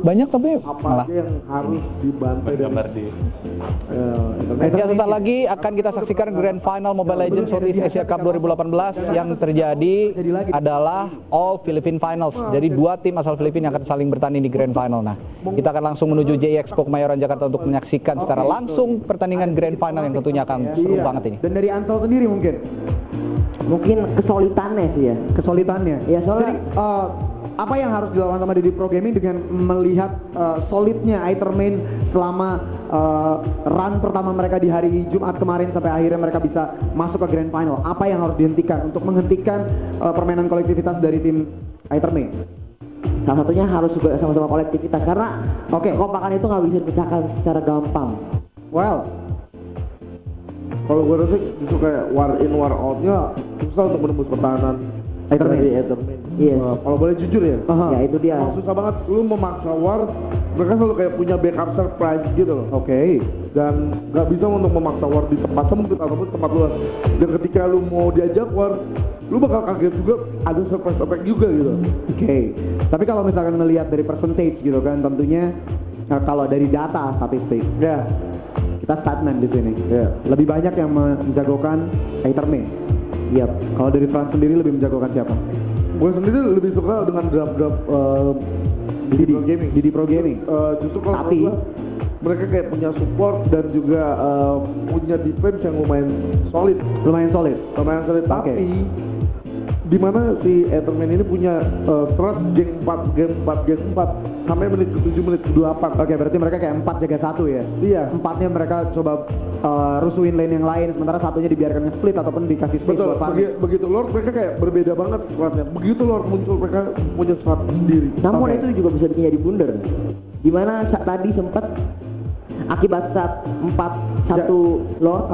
banyak tapi apa malah. aja yang harus dibantai dan Gambar di Ya, sebentar lagi akan kita saksikan Grand Final Mobile Legends Southeast Asia Cup 2018 yang terjadi adalah All Philippine Finals. Jadi dua tim asal Filipina yang akan saling bertanding di Grand Final. Nah, kita akan langsung menuju JI Expo Kemayoran Jakarta untuk menyaksikan secara langsung pertandingan Grand Final yang tentunya akan seru banget ini. Dan dari Ansel sendiri mungkin kesulitannya sih ya. Kesulitannya. Ya soalnya apa yang harus dilakukan sama Didi Pro Gaming dengan melihat solidnya Aethermain selama run pertama mereka di hari Jumat kemarin sampai akhirnya mereka bisa masuk ke Grand Final. Apa yang harus dihentikan untuk menghentikan permainan kolektivitas dari tim Aethermain? Salah satunya harus juga sama-sama kolektivitas karena kekompakan itu nggak bisa dipecahkan secara gampang. Well, kalau gue rasa justru kayak war in war outnya susah untuk menembus pertahanan Aethermain. Iya. Kalau boleh jujur ya, Ya itu dia. emang susah banget lu memaksa war, mereka selalu kayak punya backup surprise gitu loh. Oke. Dan nggak bisa untuk memaksa war di tempat sempit ataupun tempat luas. Dan ketika lu mau diajak war, lu bakal kaget juga, ada surprise attack juga gitu. Oke. Tapi kalau misalkan melihat dari percentage gitu kan, tentunya kalau dari data statistik, ya kita stagnan di sini. Ya. Lebih banyak yang menjagokan Aethermain. Yap. Kalau dari Frans sendiri lebih menjagokan siapa? Gue sendiri lebih suka dengan draft-draft Didi Pro Gaming. Justru kalau Tapi menurut gua, mereka kayak punya support dan juga punya defense yang lumayan solid. lumayan solid. Tapi di mana si Aethermain ini punya strat game 4 sampai menit ke-7 menit ke-28. Oke, berarti mereka kayak 4 jaga 1 ya? Iya. 4-nya mereka coba rusuhin lane yang lain, sementara satunya dibiarkan nge-split ataupun dikasih space Betul, buat farming. begitu Lord mereka kayak berbeda banget stratnya. Begitu Lord muncul mereka punya strat sendiri. Namun Oke. itu juga bisa bikin jadi blunder. Dimana tadi sempat akibat saat 4-1 Lord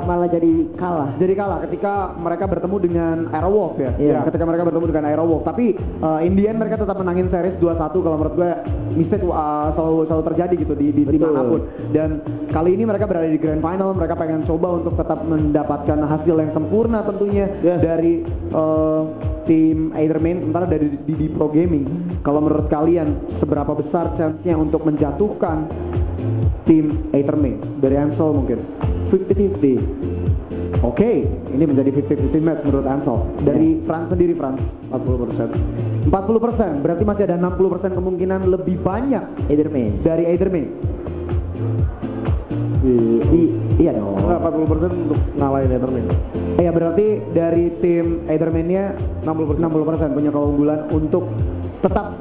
malah jadi kalah. Jadi kalah ketika mereka bertemu dengan Aerowolf ya. Iya. Ketika mereka bertemu dengan Aerowolf. Tapi in the end mereka tetap menangin series 2-1. Kalau menurut gue mistake selalu terjadi gitu di tim manapun. Dan kali ini mereka berada di Grand Final. Mereka pengen coba untuk tetap mendapatkan hasil yang sempurna tentunya dari tim Aethermain. Sementara dari Didi Pro Gaming, kalau menurut kalian seberapa besar chance-nya untuk menjatuhkan tim Aethermain? Dari Ansel mungkin 50-50. Oke, ini menjadi 50-50 match menurut Ansel. Dari Frans sendiri, Frans 40%. 40%, berarti masih ada 60% kemungkinan lebih banyak Aethermain. dari Aethermain. Iya dong. Enggak, 40% untuk ngalahin Aethermain. Ya berarti dari tim Aethermain-nya 60% punya keunggulan untuk tetap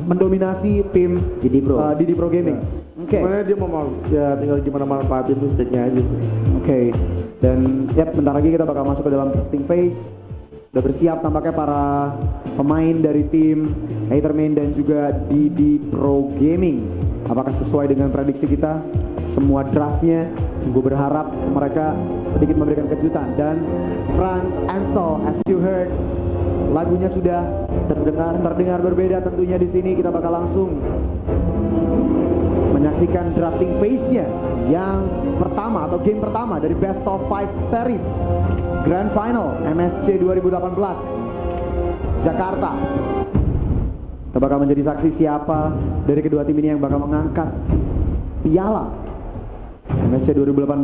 mendominasi tim Didi Pro. Gaming. Oke. Sebenarnya dia mau tinggal gimana manfaatin mistake-nya aja sih. Oke. Dan ya bentar lagi kita bakal masuk ke dalam testing phase. Udah bersiap tampaknya para pemain dari tim Aethermain dan juga Didi Pro Gaming. Apakah sesuai dengan prediksi kita? Semua draftnya, gue berharap mereka sedikit memberikan kejutan. Dan Frans, Ansel, as you heard, lagunya sudah terdengar berbeda tentunya di sini. Kita bakal langsung menyaksikan drafting phase-nya yang pertama atau game pertama dari Best of 5 Series Grand Final MSC 2018 Jakarta. Kita bakal menjadi saksi siapa dari kedua tim ini yang bakal mengangkat piala MSC 2018.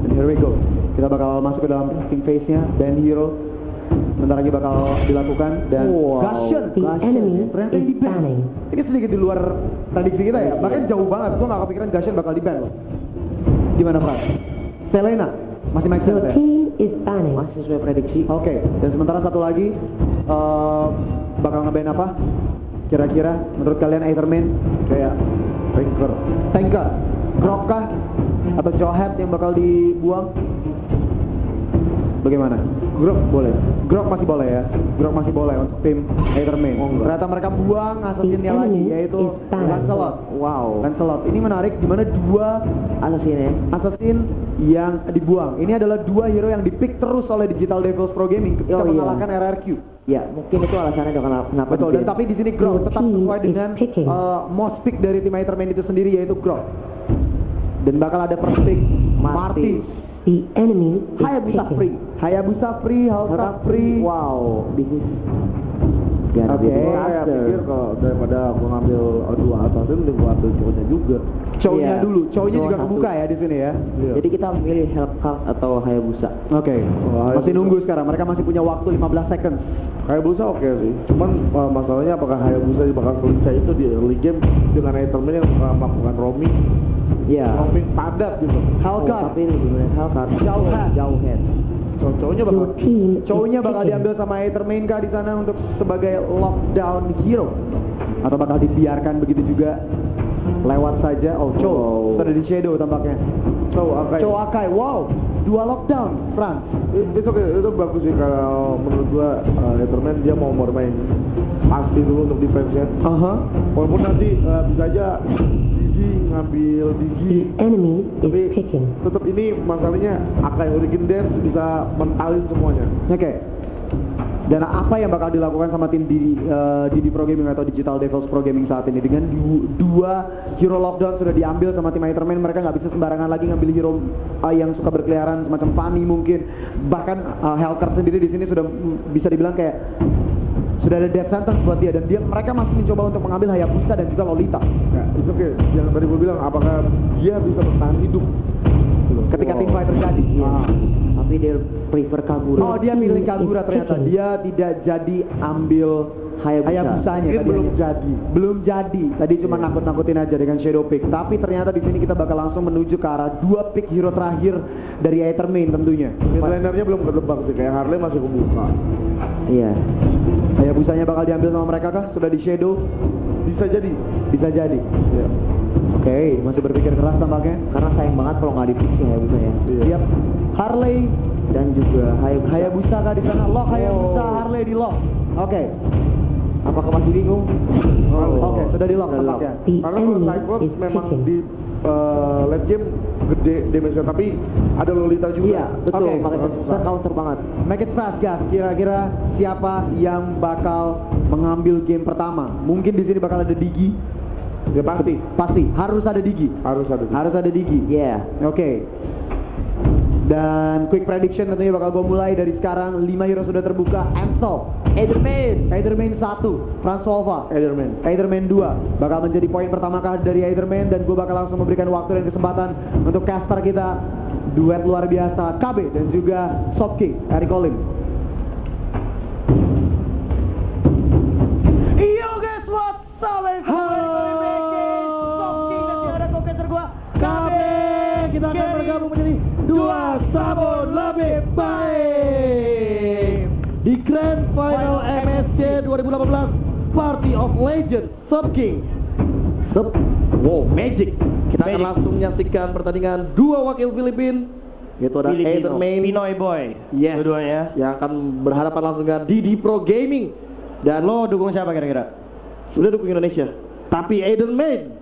And here we go. Kita bakal masuk ke dalam drafting phase-nya. Band Hero bentar lagi bakal dilakukan. Dan Gashen ternyata di ban. Ini sedikit di luar prediksi kita ya. Bahkan jauh banget. Gue gak kepikiran Gashen bakal di ban loh. Gimana Frans? Selena masih make sense ya? Masih sesuai prediksi. Oke. Dan sementara satu lagi bakal nge-ban apa? Kira-kira menurut kalian Aethermain? Kayak Tanker, Grok kah? Atau Johat yang bakal dibuang? Bagaimana? Grok boleh. Grok masih boleh ya. Grok masih boleh untuk tim Aethermain. Ternyata mereka buang assassinnya lagi, yaitu Lancelot. Wow. Lancelot. Ini menarik dimana dua assassin yang dibuang. Ini adalah dua hero yang dipick terus oleh Digital Devils Pro Gaming ketika mengalahkan RRQ. Ya, mungkin itu alasannya dong kenapa. Betul. Dan tapi di sini Grok tetap sesuai dengan most pick dari tim Aethermain itu sendiri, yaitu Grok. Dan bakal ada first pick Martis. The enemy is Hayabusa picking. free. Hayabusa free, Halta free. Wow, this is Biar Oke. lebih Saya faster. pikir kalau daripada aku ngambil dua assassin, mending gua ambil cowoknya juga. Cowoknya Iya. dulu, cowoknya Cowok juga satu. kebuka ya di sini ya. Iya. Jadi kita milih Hellcat atau Hayabusa. Oke. Hayabusa. Masih nunggu sekarang. Mereka masih punya waktu 15 seconds. Hayabusa oke sih. Cuman masalahnya apakah Hayabusa bakal selesai itu di early game dengan itemnya yang melakukan roaming, Iya. roaming padat gitu. Hellcat. Oh, tapi ini benar Hellcat. Jauhan. Jauhan. Cowoknya bakal Cowoknya bakal diambil sama Aethermain kah di sana untuk sebagai lockdown hero? Atau bakal dibiarkan begitu juga lewat saja? Oh, Chow sudah di shadow tampaknya. Chow Akai, wow, 2 lockdown, Franz. Itu itu bagus sih kalau menurut gua Etherman dia mau bermain pasti dulu untuk defense-nya. Aha. Walaupun nanti bisa aja Digi ngambil Digi, Enemy tapi is picking. tetap ini masalahnya Akai Origin Dance bisa mentalin semuanya. Oke. Dan apa yang bakal dilakukan sama tim Didi Pro Gaming atau Digital Devils Pro Gaming saat ini dengan dua hero lockdown sudah diambil sama tim Aetherman, mereka nggak bisa sembarangan lagi ngambil hero yang suka berkeliaran semacam Fanny mungkin, bahkan Hellcat sendiri di sini sudah bisa dibilang kayak sudah ada death sentence buat dia, dan mereka masih mencoba untuk mengambil Hayabusa dan juga Lolita. Ya, itu oke. Yang tadi gua bilang apakah dia bisa bertahan hidup Ketika tim fight terjadi. Tapi dia prefer Kagura. Oh, dia milih Kagura ternyata. Dia tidak jadi ambil Hayabusanya. Mungkin belum jadi. Belum jadi. Tadi cuma nakut-nakutin aja dengan Shadow Pick. Tapi ternyata di sini kita bakal langsung menuju ke arah 2 pick hero terakhir dari Aethermain tentunya. Midlanernya belum ketebak sih, kayak Harley masih kebuka. Iya. Hayabusanya bakal diambil sama mereka kah? Sudah di Shadow? Bisa jadi. Bisa jadi. Ya. Oke, masih berpikir keras tampaknya. Karena sayang banget kalau nggak di-fix ya Hayabusa ya. Iya. Siap. Harley Dan juga Hayabusa. Hayabusa kah di sana? Lock Hayabusa, Harley di lock. Oke. Apakah masih bingung? Oke, sudah di lock Sudah tampaknya. The Karena kalau enemy Cyclops is memang picking. di late game gede damage-nya, tapi ada Lolita juga. Iya, betul. Oke. Makanya saya counter banget. Make it fast guys. Kira-kira siapa yang bakal mengambil game pertama? Mungkin di sini bakal ada Digi. Ya pasti. Pasti harus ada Digi. Harus ada. Harus ada Digi. Iya. Oke. Dan quick prediction tentunya bakal gue mulai dari sekarang. 5 hero sudah terbuka. Ansel, Aethermain 1, Franzolva, Aethermain 2 bakal menjadi poin pertama kah dari Aethermain, dan gue bakal langsung memberikan waktu dan kesempatan untuk caster kita, duet luar biasa KB dan juga Soft King, Eric Olim. Yo guys, what's up? Soft King dan juga ada co-caster gue KB. Kita akan bergabung menjadi dua sabun lebih baik di Grand Final MSC 2018 Party of Legends Sub King. Wow, Magic. Kita akan langsung menyaksikan pertandingan dua wakil Filipina, yaitu ada Aethermain, Pinoy Boy. yes, Dua-duanya. yang akan berhadapan langsung dengan Didi Pro Gaming. Dan Lo dukung siapa kira-kira? sudah dukung Indonesia, tapi Aethermain.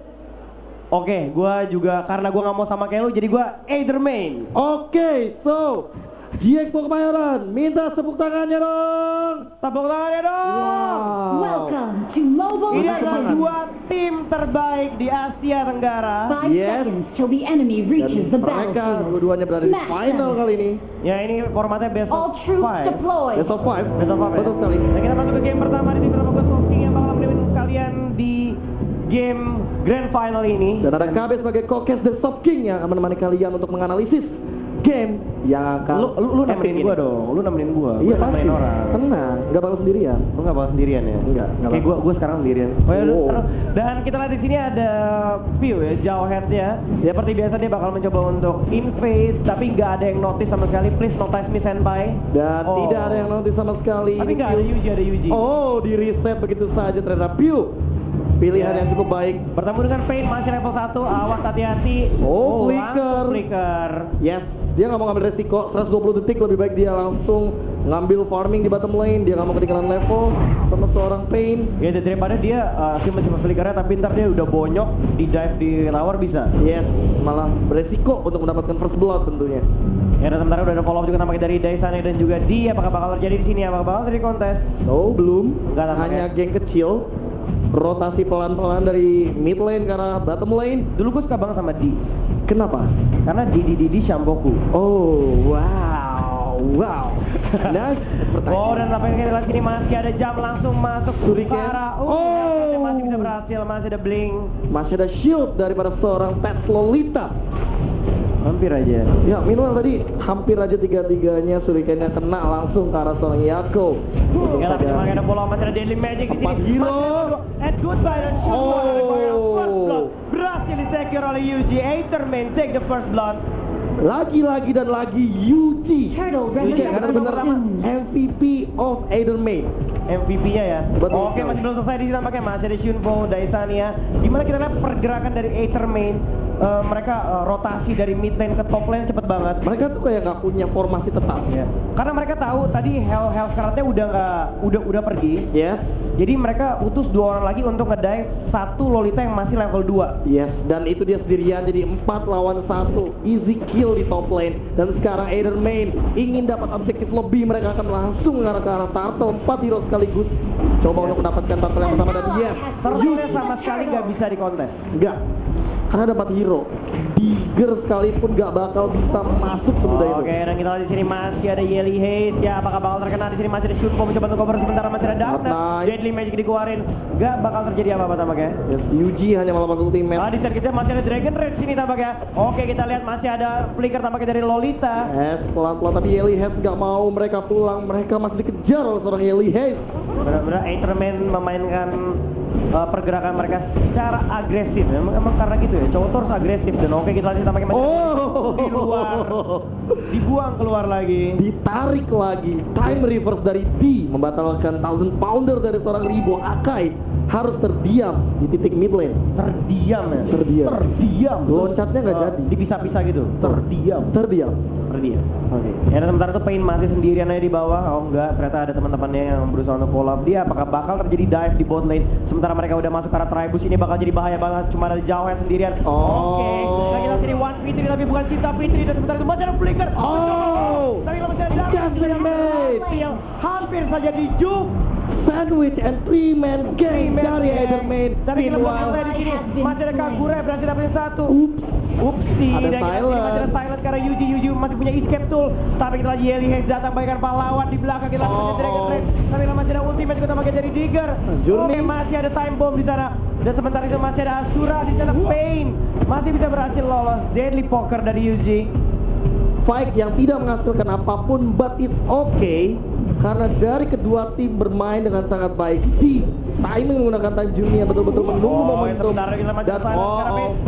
Oke, gua juga karena gua nggak mau sama kayak lu, jadi gua Aethermain. Oke, so GXPO Kemayoran, minta tepuk tangannya dong. Tepuk tangannya dong. Welcome to Mobile Ini adalah Legends. dua tim terbaik di Asia Tenggara. 5 Yes. seconds till the enemy reaches the Mereka battlefield. dua-duanya berada di Smash final them. kali ini. Ya ini formatnya best All of troops 5. deployed. Best of 5. Best of 5 Betul sekali. Dan kita masuk ke game pertama di tim bersama Soft King yang bakal menemani kalian di game grand final ini. Dan ada KB sebagai co-cast dan Soft King yang akan menemani kalian untuk menganalisis game yang akan Lu nemenin epic gua ini. dong. Lu nemenin gua. Iya Gua pasti. nemenin orang. Tenang, nggak bakal sendirian. Lu nggak bakal sendirian ya? Enggak Kayak gua sekarang sendirian. Oh, ya, Oh. terus. Dan kita lihat di sini ada view ya, jauh headnya. Ya, seperti biasa dia bakal mencoba untuk in face, tapi nggak ada yang notice sama sekali. Please notice me senpai. Dan Oh. tidak ada yang notice sama sekali. Tapi Ini nggak ada Pew. Yuji, ada Yuji. Oh, di reset begitu saja terhadap Pew. Pilihan Ya. yang cukup baik. Bertemu dengan Pain masih level 1, awas hati-hati. Oh, langsung flicker. flicker. Yes, dia nggak mau ngambil resiko. 120 detik lebih baik dia langsung ngambil farming di bottom lane. Dia nggak mau ketinggalan level sama seorang Pain. Ya daripada dia masih flickernya, tapi ntar dia udah bonyok di dive di tower bisa. Yes, malah beresiko untuk mendapatkan first blood tentunya. Ya dan sementara udah ada follow up juga nampaknya dari Daisane dan juga dia apakah bakal terjadi di sini, apakah bakal terjadi kontes? Oh, belum. Nggak tampaknya. Hanya geng kecil. Rotasi pelan-pelan dari mid lane ke arah bottom lane. Dulu gue suka banget sama Di, Kenapa? karena Di Shamboku. Oh, wow. Dan Oh, dan apa yang kita lihat sini masih ada jam langsung masuk Shuriken. Farah. Masih bisa berhasil, masih ada blink. masih ada shield daripada seorang Pet Lolita. Hampir aja. Ya, minimal tadi hampir aja tiga-tiganya Shurikennya kena langsung ke arah seorang Yako. Ya, tapi masih ada bola, masih ada Deadly Magic di sini. Empat hero. And goodbye dan shoot first blood. Berhasil di-secure oleh Yuji. Aetherman take the first blood. Lagi-lagi dan lagi Yuji. Turtle Yuji karena benar resurrection. MVP of Aetherman. MVP-nya ya. Betul. Oke, masih belum selesai di sini tampaknya masih ada Shunpo, Daisania. Gimana kita lihat pergerakan dari Aetherman? Mereka rotasi dari mid lane ke top lane cepet banget. Mereka tuh kayak gak punya formasi tetap. Ya. Karena mereka tahu tadi Hell Karatnya udah pergi. Yes. Jadi mereka utus 2 orang lagi untuk ngedive satu Lolita yang masih level 2. Yes, dan itu dia sendirian jadi 4 lawan 1. Easy kill di top lane. Dan sekarang Aetherman ingin dapat objektif lebih, mereka akan langsung mengarah ke arah turtle. 4 hero sekaligus coba untuk mendapatkan turtle yang pertama dan yes, Turtle sama sekali nggak bisa dikontes. enggak. Karena dapat hero. Digger sekalipun gak bakal bisa masuk semudah itu. Oke, dan kita lihat di sini masih ada Yelly Haze. Ya, apakah bakal terkena di sini? Masih ada Shunpo mencoba untuk cover sementara masih ada Darkness. Nice. Deadly Magic dikeluarin. Gak bakal terjadi apa-apa tampaknya. Yes, Yuji hanya melakukan ultimate. Di set kita masih ada Dragon Rage sini tampaknya. Oke, kita lihat masih ada flicker tampaknya dari Lolita. Yes, pelan-pelan tapi Yelly Haze gak mau mereka pulang. Mereka masih dikejar oleh seorang Yelly Haze. Benar-benar Aetherman memainkan pergerakan mereka secara agresif. Emang karena gitu ya, cowok tuh harus agresif. Dan oke, kita lihat tampaknya masih di luar. Dibuang keluar lagi. Ditarik lagi. Time reverse dari D membatalkan 1000 pounder dari seorang Ribo. Akai harus terdiam di titik mid lane. Terdiam ya. Terdiam. Loncatnya nggak jadi. Dipisah-pisah gitu. Terdiam. Terdiam. Oke. Ya, dan sementara itu Pain masih sendirian aja di bawah. Oh enggak, ternyata ada teman-temannya yang berusaha untuk follow up dia. Apakah bakal terjadi dive di bot lane? Sementara mereka udah masuk ke arah Tribus, ini bakal jadi bahaya banget. Cuma ada Jauh sendirian. Oke. Lagi sini One Fitri tapi bukan Cinta Fitri, dan sementara itu masih ada flicker. Tapi masih ada yang hampir saja dijuk. Sandwich and 3-man gang dari Aetherman. Tapi kita Meanwhile, di sini masih ada Kagura berhasil dapetin 1. Upsi, Ada dan kita Silent. masih ada Silent karena Yuji masih punya escape tool. Tapi kita lagi Yelly Haze datang bagaikan pahlawan di belakang kita masih Dragon Rage. Tapi kita masih ada ultimate juga tampaknya dari Digger. Journey. Oke, masih ada time bomb di sana. Dan sementara itu masih ada Asura di sana. Pain masih bisa berhasil lolos. Deadly Poker dari Yuji. fight yang tidak menghasilkan apapun, but it's okay karena dari kedua tim bermain dengan sangat baik. Si timing menggunakan time Juni yang betul-betul menunggu momentum. Sebentar lagi sama Dan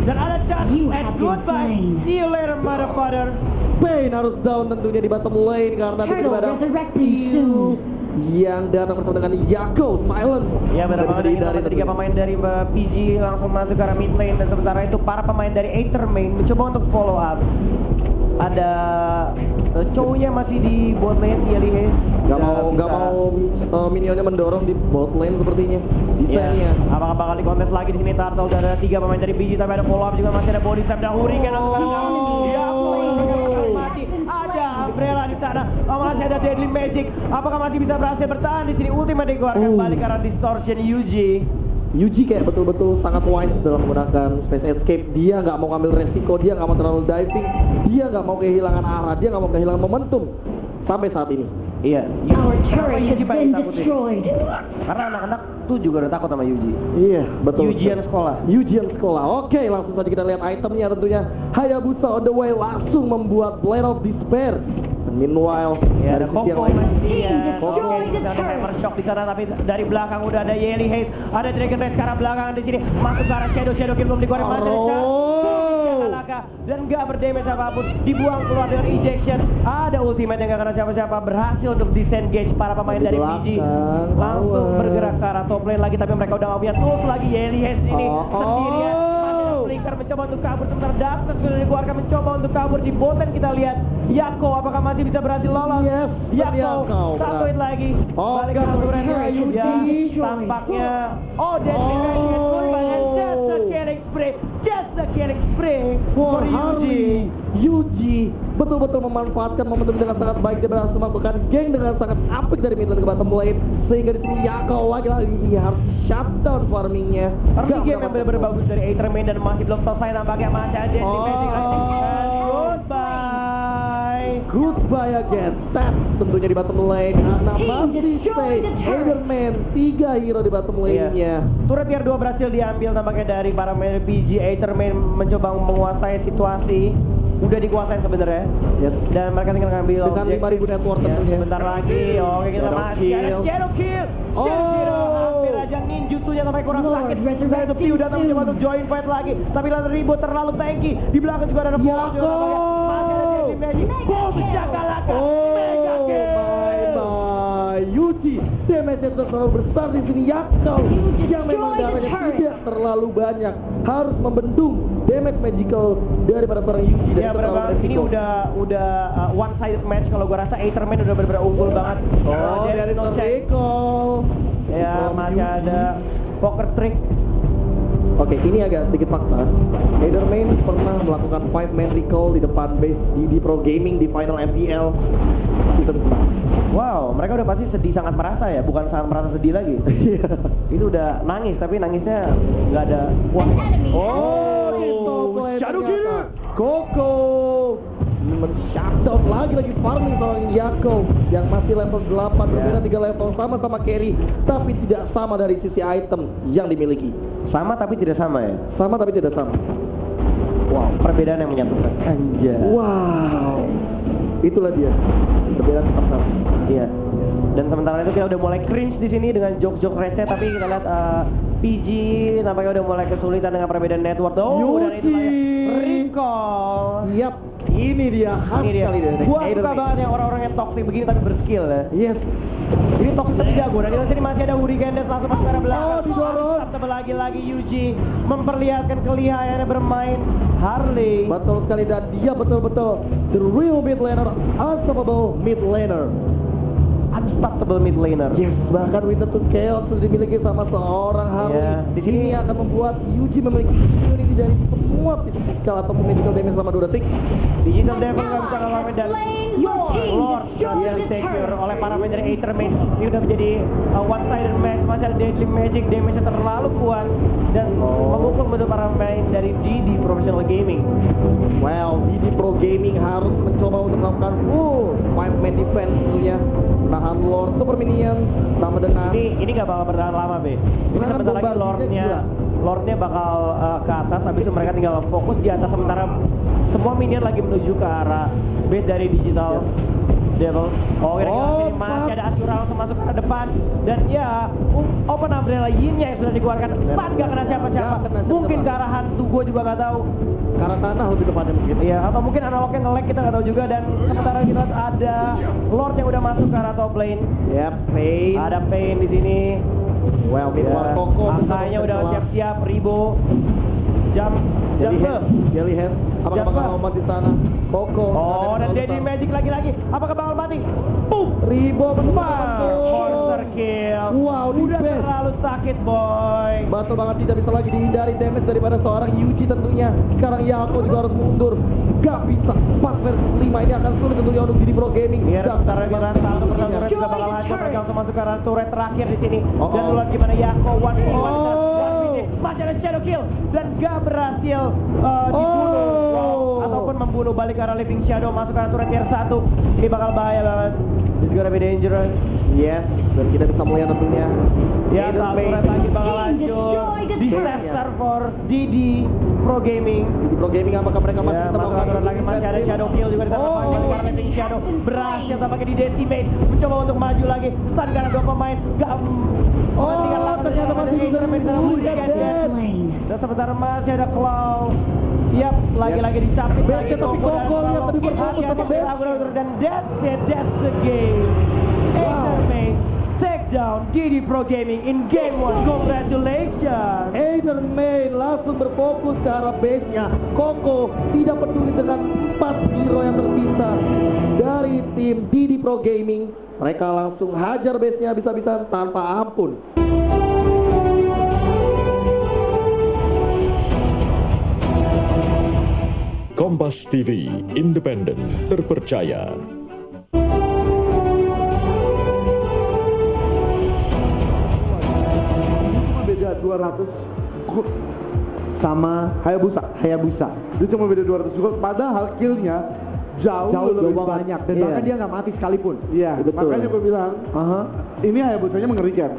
dan ada chance and goodbye. See you later, motherfucker. Pain harus down tentunya di bottom lane karena Turtle tidak ada resurrecting soon. yang datang bersama dengan Yako Silent. Ya benar banget, dari tiga pemain dari PG langsung masuk ke arah mid lane, dan sementara itu para pemain dari Aetherman mencoba untuk follow up. Ada cowoknya masih di bot lane, Yelly Haze. Gak mau minionnya mendorong di bot lane sepertinya. Desainnya. Apakah bakal dikontes lagi di sini? Turtle udah ada 3 pemain dari PG, tapi ada follow up juga, masih ada body slam dan Hurricane. Ada Umbrella di sana. Masih ada Deadly Magic. Apakah masih bisa berhasil bertahan di sini? Ultimate dikeluarkan balik karena distortion Yuji kayak betul-betul sangat wise dalam menggunakan space escape. Dia nggak mau ngambil resiko, dia nggak mau terlalu diving, dia nggak mau kehilangan arah, dia nggak mau kehilangan momentum sampai saat ini. Iya. Our turret has been destroyed. Karena anak-anak tuh juga udah takut sama Yuji. Iya, betul. Ujian sekolah. Ujian sekolah. Oke, langsung saja kita lihat itemnya tentunya. Hayabusa on the way langsung membuat Blade of Despair. Meanwhile, Ya, ada dari sisi yang Koko lain, masih ya. Destroy Oke, the ada turret. Hammer Shock di sana, tapi dari belakang udah ada Yelly Haze, ada Dragon Rage ke arah belakang di sini, masuk ke arah Shadow Kill belum dikeluarin, masih ada Chaka, dan nggak berdamage apapun, dibuang keluar dengan ejection. Ada ultimate yang nggak kena siapa-siapa, berhasil untuk disengage para pemain dari PG, langsung bergerak ke arah top lane lagi, tapi mereka udah nggak punya tools lagi. Yelly Haze ini sendirian. Flicker mencoba untuk kabur, sementara Darkness sudah dikeluarkan mencoba untuk kabur di boten. Kita lihat Yako apakah masih bisa berhasil lolos. Yes, Yako satu hit lagi. Balik ke Red Rage. Ya, tampaknya Deadly Magic just a killing spree for Yuji betul-betul memanfaatkan momentum dengan sangat baik. Dia berhasil melakukan geng dengan sangat apik dari mid lane ke bottom lane, sehingga di sini Yako lagi-lagi harus shutdown farmingnya. Tapi game yang benar-benar bagus dari Aetherman dan masih belum selesai, nampaknya masih ada Deadly Magic lagi. And goodbye. goodbye again. Tap tentunya di bottom lane karena masih stay Spider-Man 3 hero di bottom lane-nya. Turret tier 2 berhasil diambil tampaknya dari para main PG. Aetherman mencoba menguasai situasi. Udah dikuasain sebenarnya. Dan mereka tinggal ngambil dengan 5.000 network ya, tentunya. sebentar lagi. Oke, kita Shadow masih ada kill. Shadow kill. Hampir aja ninjutsunya sampai kurang sakit. Saya itu udah mencoba untuk join fight lagi. Tapi lalu Ribo terlalu tanky. Di belakang juga ada Boss. Masih ada Deadly Magic. Boss Jagalaka. Mega kill. Yuji, damage yang terlalu besar di sini. Yakau yang memang darahnya tidak terlalu banyak harus membendung damage magical daripada seorang Yuji. Ya benar, ini udah one sided match. Kalau gua rasa Aetherman udah benar-benar unggul banget. Dari no recall. Ya masih ada poker trick. Oke, ini agak sedikit fakta. Aetherman pernah melakukan 5-man recall di depan base di Pro Gaming di final MPL season 4. Wow, mereka udah pasti sedih, sangat merasa ya, bukan sangat merasa sedih lagi. Itu udah nangis, tapi nangisnya nggak ada wah. Shadow Killer. Koko men-shutdown lagi farming seorang Yako yang masih level 8, berbeda 3 level sama-sama carry, tapi tidak sama dari sisi item yang dimiliki. Sama tapi tidak sama ya? Sama tapi tidak sama. Wow, perbedaan yang menyatukan. Anjay. Wow. Itulah dia. Perbedaan tetap sama. Iya. Dan sementara itu kita udah mulai cringe di sini dengan joke-joke receh, tapi kita lihat PG nampaknya udah mulai kesulitan dengan perbedaan network. Dan itu recall. Yap. Ini dia khas sekali dari Gua suka banget yang orang-orang yang toxic begini tapi berskill ya. Yes. Ini toxic tapi jago. Dan di sini masih ada Hurricane langsung masuk ke arah belakang. Didorong. Tebel lagi Yuji memperlihatkan kelihayannya bermain Harley. Betul sekali, dan dia betul-betul the real mid laner, unstoppable mid laner. Unstoppable mid laner. Yes, bahkan Winter to Chaos sudah dimiliki sama seorang Harley. Yeah, di sini ini akan membuat Yuji memiliki immunity dari semua physical atau medical damage selama 2 detik. Digital Devil nggak bisa ngalamin dan Lord yang secure oleh para main dari Aetherman. Ini udah menjadi one sided match, macam Deadly Magic, damage terlalu kuat dan memukul betul para main dari DD Professional Gaming. Well, DD Pro Gaming harus mencoba untuk melakukan full 5-man defense tentunya. Tahan Lord Super Minion sama dengan Ini nggak bakal bertahan lama, Be. Ini sebentar lagi Lordnya bakal ke atas, habis itu mereka tinggal fokus di atas sementara semua minion lagi menuju ke arah base dari Digital Devil. Kira-kira ini masih ada Asura langsung masuk ke depan dan ya Open Umbrella Yin-nya yang sudah dikeluarkan. Pan gak kena siapa-siapa. Mungkin ke arah hantu, gue juga nggak tahu. karena tanah lebih tepatnya mungkin. Iya, atau mungkin analognya nge-lag, kita nggak tahu juga. Dan sementara kita ada Lord yang udah masuk ke arah top lane. Yap, Pain. Ada Pain di sini. Well, Midwar Koko. Angkanya udah siap-siap, Ribo. Jump Jellyhead. Apakah bakal lompat di sana? Koko. Oh, dan Deadly Magic lagi-lagi. Apakah bakal mati? Boom! Ribo Monster kill. Wow, udah terlalu sakit, boy. Betul banget, tidak bisa lagi dihindari damage daripada seorang Yuji tentunya. Sekarang Yako juga harus mundur. Gak bisa. 4 versus 5 ini akan sulit tentunya untuk jadi Pro Gaming. Iya, sementara kita satu persatu turret juga bakal hancur. Mereka langsung masuk ke arah turret terakhir di sini. Dan lihat gimana Yako one masih ada shadow kill dan gak berhasil dibunuh ataupun membunuh balik ke arah living shadow, masuk ke arah turret tier 1. Ini bakal bahaya banget. It's gonna be dangerous. Yes, dan kita bisa melihat tentunya. Ya, turret lagi bakal hancur. Disaster for DD Pro Gaming. Di Pro Gaming apakah mereka masih Ya, bisa masuk ke turret lagi, masih ada shadow kill juga di sana. Karena living shadow berhasil tampaknya di decimate, mencoba untuk maju lagi. Stun karena 2 pemain. Ternyata masih bisa dan sebentar masih ada Claw. Yap, lagi-lagi dicapit lagi. Tapi Koko yang tadi berfokus sama Best. Dan that's the game. Aetherman take down DD Pro Gaming in game 1. Congratulations. Aetherman langsung berfokus ke arah base-nya. Koko tidak peduli dengan 4 hero yang tersisa dari tim DD Pro Gaming. Mereka langsung hajar base-nya bisa-bisa tanpa ampun. Kompas TV, independen, terpercaya. Cuma beda 200 Sama Hayabusa. Itu cuma beda 200 gold, padahal killnya jauh lebih banyak dan Iya. bahkan dia nggak mati sekalipun. Iya, Betul. makanya gue bilang ini Hayabusanya mengerikan.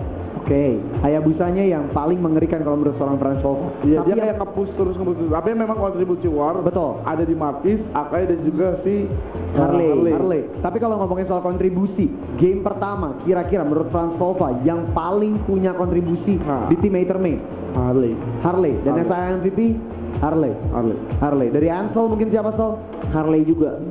Oke, Hayabusanya yang paling mengerikan kalau menurut seorang Franz Wolf. Iya, Tapi dia kayak nge-push terus. Tapi memang kontribusi War Betul. ada di Martis, Akai dan juga si Harley. Tapi kalau ngomongin soal kontribusi, game pertama kira-kira menurut Franz Wolf yang paling punya kontribusi di tim Aethermain? Harley. Dan yang saya MVP Harley. Dari Ansel mungkin siapa Sol? Harley juga.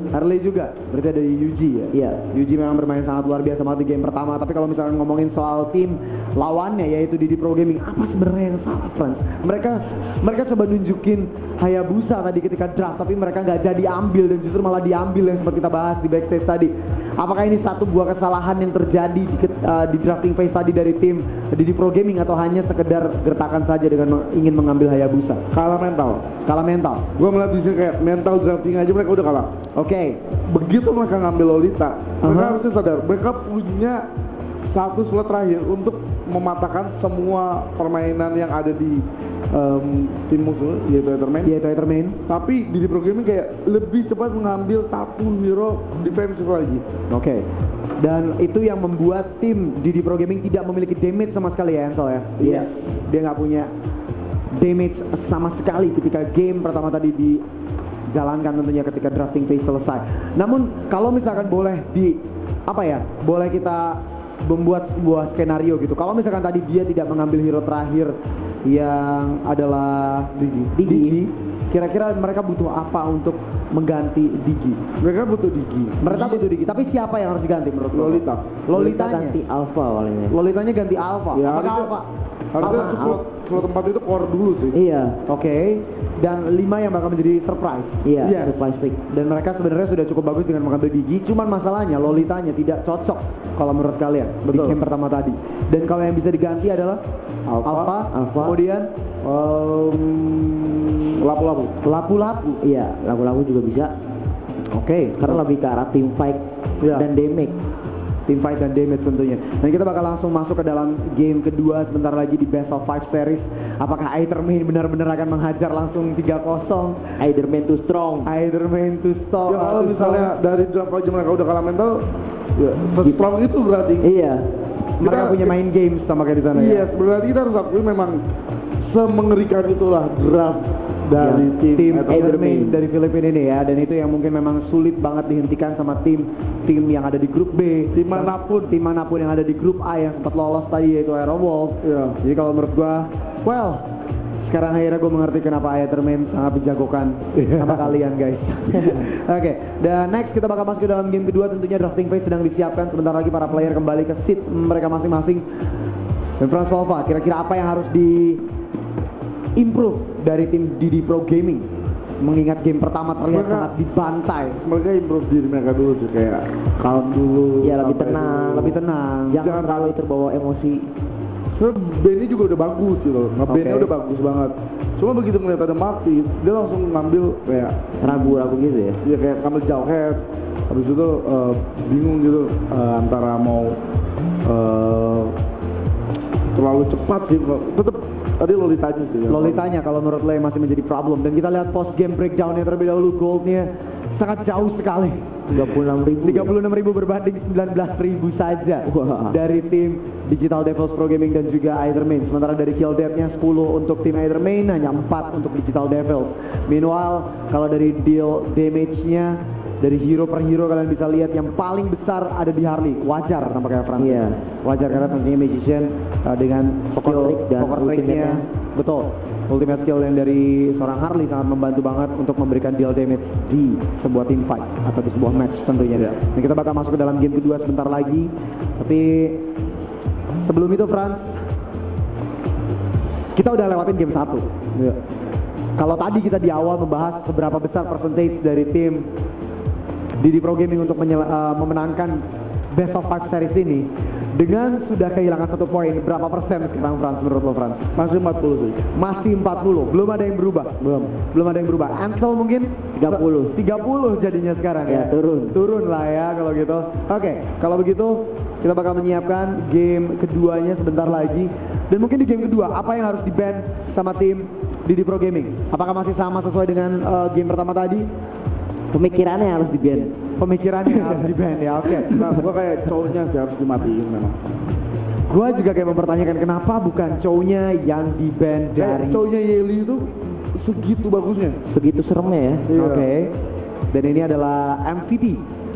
Berarti dari Yuji ya? Iya. Yuji memang bermain sangat luar biasa banget di game pertama. Tapi kalau misalnya ngomongin soal tim lawannya yaitu Didi Pro Gaming, apa sebenarnya yang salah, Franz? Mereka coba nunjukin Hayabusa tadi ketika draft, tapi mereka nggak jadi ambil dan justru malah diambil yang seperti kita bahas di backstage tadi. Apakah ini satu buah kesalahan yang terjadi di drafting phase tadi dari tim Didi Pro Gaming atau hanya sekedar gertakan saja dengan ingin mengambil Hayabusa? kalah mental. Gue melihat di sini kayak mental drafting aja mereka udah kalah. Oke. Begitu mereka ngambil Lolita, mereka harusnya sadar mereka punya satu slot terakhir untuk mematahkan semua permainan yang ada di tim musuh yaitu Aethermain. Tapi di Pro Gaming kayak lebih cepat mengambil satu hero defensif lagi. Oke. Dan itu yang membuat tim Didi Pro Gaming tidak memiliki damage sama sekali ya Ansel ya? Iya. Dia nggak punya damage sama sekali ketika game pertama tadi dijalankan tentunya ketika drafting phase selesai. Namun kalau misalkan boleh boleh kita membuat sebuah skenario gitu. Kalau misalkan tadi dia tidak mengambil hero terakhir yang adalah Digi, kira-kira mereka butuh apa untuk mengganti Digi? Mereka butuh Digi. Tapi siapa yang harus diganti menurut lo? Lolitanya ganti Alpha awalnya. Lolitanya ganti Alpha. Ya, Apakah harusnya- Alpha? Harusnya slot 4 itu core dulu sih. Iya. Oke. Dan 5 yang bakal menjadi surprise. Iya. Surprise pick. Dan mereka sebenarnya sudah cukup bagus dengan mengambil Digi. Cuman masalahnya Lolitanya tidak cocok kalau menurut kalian di game pertama tadi. Dan kalau yang bisa diganti adalah Alpha. Kemudian Lapu-lapu. Iya, lagu-lagu juga bisa. Oke. Karena lebih ke arah team fight Iya. dan damage. Tim fight dan damage tentunya. Dan kita bakal langsung masuk ke dalam game kedua sebentar lagi di Best of 5 series. Apakah Aethermain benar-benar akan menghajar langsung 3-0? Aethermain too strong. Aethermain to stop. Ya kalau misalnya dari draft aja mereka udah kalah mental, ya strong itu berarti. Iya. mereka punya main games sama kayak di sana ya. Iya, berarti kita harus akui memang semengerikan itulah draft dari tim Aethermain dari Filipina ini ya, dan itu yang mungkin memang sulit banget dihentikan sama tim yang ada di grup B, tim manapun yang ada di grup A yang sempat lolos tadi yaitu Aerowolf. Iya. Jadi kalau menurut gua, well, sekarang akhirnya gue mengerti kenapa Aethermain sangat menjagokan sama kalian guys. Oke, dan next kita bakal masuk ke dalam game kedua, tentunya drafting phase sedang disiapkan. Sebentar lagi para player kembali ke seat mereka masing-masing. Dan Franz Wolf, kira-kira apa yang harus di improve dari tim Didi Pro Gaming, mengingat game pertama terlihat sangat dibantai. Mereka improve diri mereka dulu sih, kayak calm dulu. Ya lebih sampai tenang, dulu. jangan terlalu terbawa emosi. Bandnya juga udah bagus gitu loh, bandnya udah bagus banget. Cuma begitu ngeliat ada Martis, dia langsung ngambil kayak Ragu-ragu gitu ya. ya kayak ngambil jauh head. Habis itu bingung gitu antara mau terlalu cepat sih. Tetep tadi Lolitanya sih. Lolitanya kalau menurut lo yang masih menjadi problem, dan kita lihat post game breakdownnya terlebih dahulu, goldnya sangat jauh sekali. 36.000 berbanding 19.000 saja. Wah. Dari tim Digital Devils Pro Gaming dan juga Aethermain. Sementara dari kill death-nya 10 untuk tim Aethermain, hanya 4 untuk Digital Devils. Meanwhile, kalau dari deal damage-nya, dari hero per hero kalian bisa lihat yang paling besar ada di Harley. Wajar tampaknya Franz. Iya. Wajar karena tentunya Magician dengan skill Poker trick dan poker trick-nya. ultimate-nya. Betul. Ultimate skill yang dari seorang Harley sangat membantu banget untuk memberikan deal damage di sebuah team fight atau di sebuah match tentunya. Dan kita bakal masuk ke dalam game kedua sebentar lagi. Tapi sebelum itu Franz, kita udah lewatin game 1. Kalau tadi kita di awal membahas seberapa besar percentage dari tim Didi Pro Gaming untuk memenangkan Best of 5 series ini, dengan sudah kehilangan 1 poin, berapa persen sekarang Franz menurut lo Franz? Masih 40 sih. Masih 40, belum ada yang berubah. Belum ada yang berubah. Ansel mungkin 30 jadinya sekarang ya. Turun lah ya kalau gitu. Oke, kalau begitu kita bakal menyiapkan game keduanya sebentar lagi. Dan mungkin di game kedua, apa yang harus di-ban sama tim Didi Pro Gaming? Apakah masih sama sesuai dengan game pertama tadi? Pemikirannya harus di-ban. Pemikirannya harus di-ban ya, oke. Nah, gua kayak cowoknya sih harus dimatiin memang. Gua juga kayak mempertanyakan kenapa bukan cowoknya yang di-ban dari Cowoknya Yeli itu segitu bagusnya. Segitu seremnya ya. Iya. Oke. Dan ini adalah MVP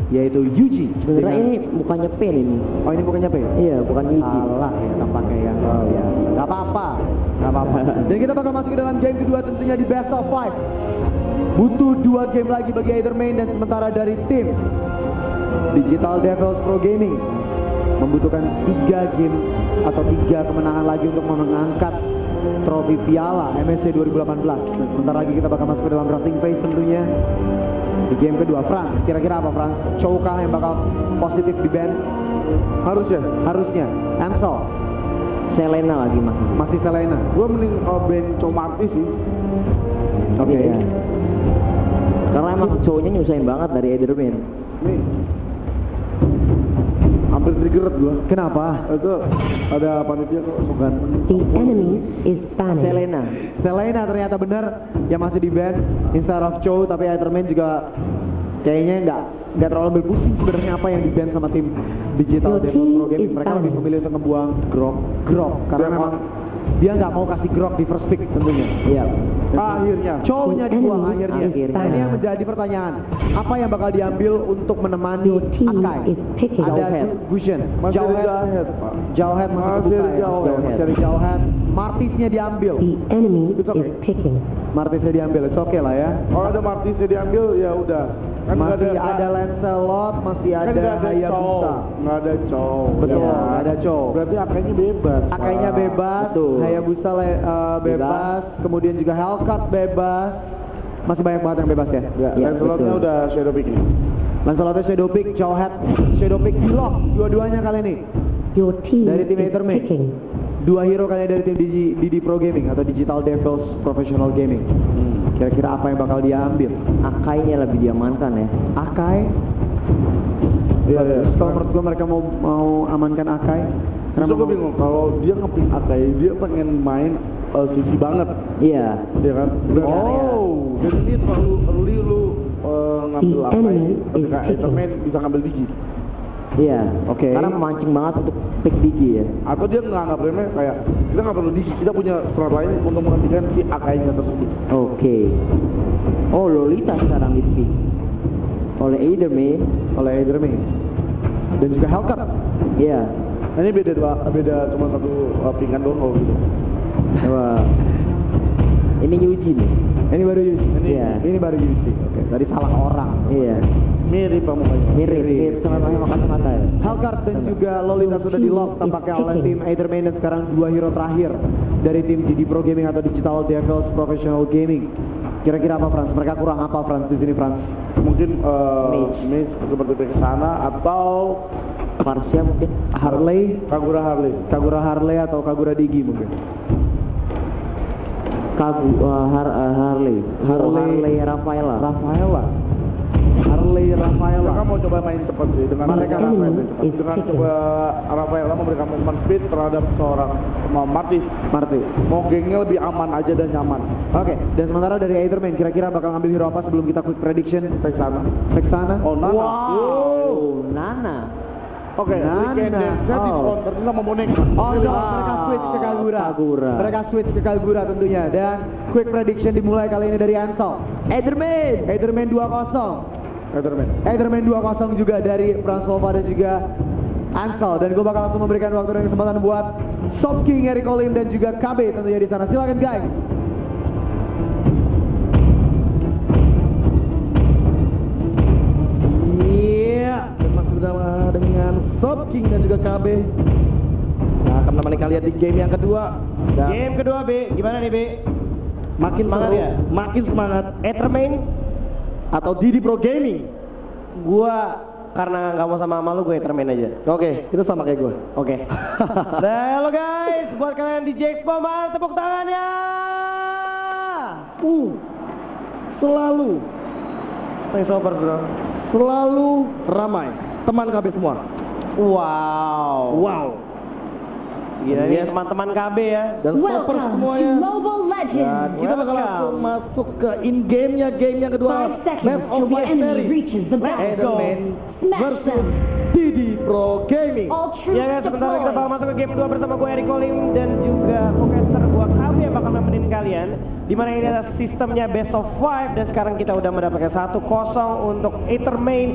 yaitu Yuji. Sebenarnya Dengan- ini bukannya pen ini. Oh ini bukannya P? Iya, bukan Yuji. Salah ya, tampaknya ya. Gak apa-apa. Gak apa-apa. Dan kita bakal masuk ke dalam game kedua tentunya di Best of 5. Butuh 2 game lagi bagi Eithermain dan sementara dari tim Digital Devils Pro Gaming membutuhkan 3 game atau 3 kemenangan lagi untuk mengangkat trofi piala MSC 2018. Dan sebentar lagi kita bakal masuk ke dalam drafting phase tentunya di game kedua. Frans, kira-kira apa Frans? Chow kah yang bakal positif di band? Harusnya. Ansel, Selena lagi mas. masih Selena. Gua mending band Chow Marty sih. Oke. Iya. Karena emang cowoknya nyusahin banget dari Eithermain. Nih. Hampir trigger gua. Kenapa? Itu ada panitia kok bukan. The enemy is Spanish. Selena. Selena ternyata benar yang masih di band instead of Chow, tapi Eithermain juga kayaknya nggak terlalu berpusing sebenarnya apa yang di band sama tim Digital Your Devils team Pro Gaming. is Mereka lebih fine. memilih untuk ngebuang grok karena Dia memang dia nggak mau kasih grok di first pick tentunya. Iya. Akhirnya. Chow-nya dibuang The enemy akhirnya. is Nah, ini yang fine. menjadi pertanyaan. Apa yang bakal diambil untuk menemani Your team Akai? is picking. Ada Jauhead. Gusion, Masih ada Jauhead, Pak. Jauhead masih Masih kebuka ada ya. Jauhead. Masih ada Jauhead. Martisnya diambil. The enemy It's okay. is picking. Martisnya diambil, it's okay lah ya. Kalau ada Martisnya diambil ya udah. Kan nggak Masih ada Lancelot, masih kan ada nggak ada Hayabusa. nggak ada Chow. Betul, Ya. nggak ada Chow. Berarti akainya bebas. Akainya Pak. bebas, Betul. Hayabusa bebas, kemudian juga Hellcat bebas. Masih banyak banget yang bebas ya. Ya, Iya, Lancelotnya betul. udah shadow picking. Lancelotnya Shadow Pick, Jauhead Shadow Pick di lock dua-duanya kali ini. Your team Dari tim is Eithermain. picking. 2 hero kali dari tim Didi Pro Gaming atau Digital Devils Professional Gaming. Kira-kira apa yang bakal dia ambil? Akainya lebih diamankan ya. Akai. Iya, iya. Kalau menurut gue mereka mau amankan Akai. Terus gue memang- bingung kalau dia ngepick Akai, dia pengen main sisi banget, Iya. ya kan? Oh. Jadi ini terlalu early lu ngambil The Akai, enemy ketika is picking. Eithermain bisa ngambil Digi. Iya. Oke. Karena memancing banget untuk pick Digi ya. Atau dia nggak remeh kayak kita nggak perlu Digi, kita punya strat lain untuk menggantikan si Akainya tersebut. Oke. Oh, Lolita sekarang di pick oleh Eithermain. oleh Eithermain. Dan juga Hellcat. Iya. Nah, ini beda cuma satu pinggan doang kalau gitu. Wah. Ini Yuji nih. Ini baru Yuji. Iya. Ini baru Yuji. Oke, tadi salah orang. Iya. Mirip sama mukanya. Mirip sama kacamata ya. Hellcat dan juga Lolita sudah di lock tampaknya oleh tim Eithermain dan sekarang 2 hero terakhir dari tim Didi Pro Gaming atau Digital Devils Professional Gaming. Kira-kira apa Frans? Mereka kurang apa Frans di sini Frans? Mungkin Mage seperti ke sana atau Parsia mungkin. Harley, Kagura Harley. Kagura Harley atau Kagura Digi mungkin. Harley. Harley Rafaela. Rafaela. Harley Rafaela. Mereka mau coba main cepat sih dengan Mereka main is cepat. Dengan picking. coba Rafaela memberikan movement speed terhadap seorang Martis. Marty. Mau gengnya lebih aman aja dan nyaman. Oke, dan sementara dari Eithermain kira-kira bakal ngambil hero apa sebelum kita quick prediction? Texana. Texana. Oh, Nana. Wow, Nana. Oke, Nana. Weekend Dance-nya Oh. disponsor sama boneka. Oh, mereka switch ke Kagura. Kagura. Mereka switch ke Kagura tentunya. Dan quick prediction dimulai kali ini dari Ansel. Eithermain. Eithermain 2-0. Eithermain. Eithermain 2-0 juga dari Franslova dan juga Ansel. Dan gue bakal langsung memberikan waktu dan kesempatan buat Soft King, Eric Olim dan juga KB tentunya di sana. Silakan guys. Iya, dan masih bersama dengan Soft King dan juga KB. Nah, akan menemani kalian di game yang kedua. Dan Game kedua B, gimana nih B? makin Semangat seru, ya? makin semangat. Eithermain atau Didi Pro Gaming. Gua karena nggak mau sama lu, gue Eithermain aja. Oke, itu sama kayak gue. Oke. Nah, halo guys, buat kalian di J-Expo, mana tepuk tangannya? Selalu Thanks over bro. selalu ramai. Teman KB semua. Wow. Wow. Gila nih teman-teman KB ya. Dan stopper Welcome semuanya. to Mobile Dan Legends. kita bakal langsung masuk ke in-game-nya, game yang kedua. 5 seconds Map of till the Life enemy Series. reaches the Edelman battlefield. Smash versus them. Didi Pro Gaming. All troops Ya guys, sebentar lagi kita bakal deployed. masuk ke game 2 bersama gue Eric Colim dan juga Kokester gue KB yang bakal nemenin kalian. Dimana ini adalah sistemnya best of 5 dan sekarang kita udah mendapatkan 1-0 untuk Ethermain.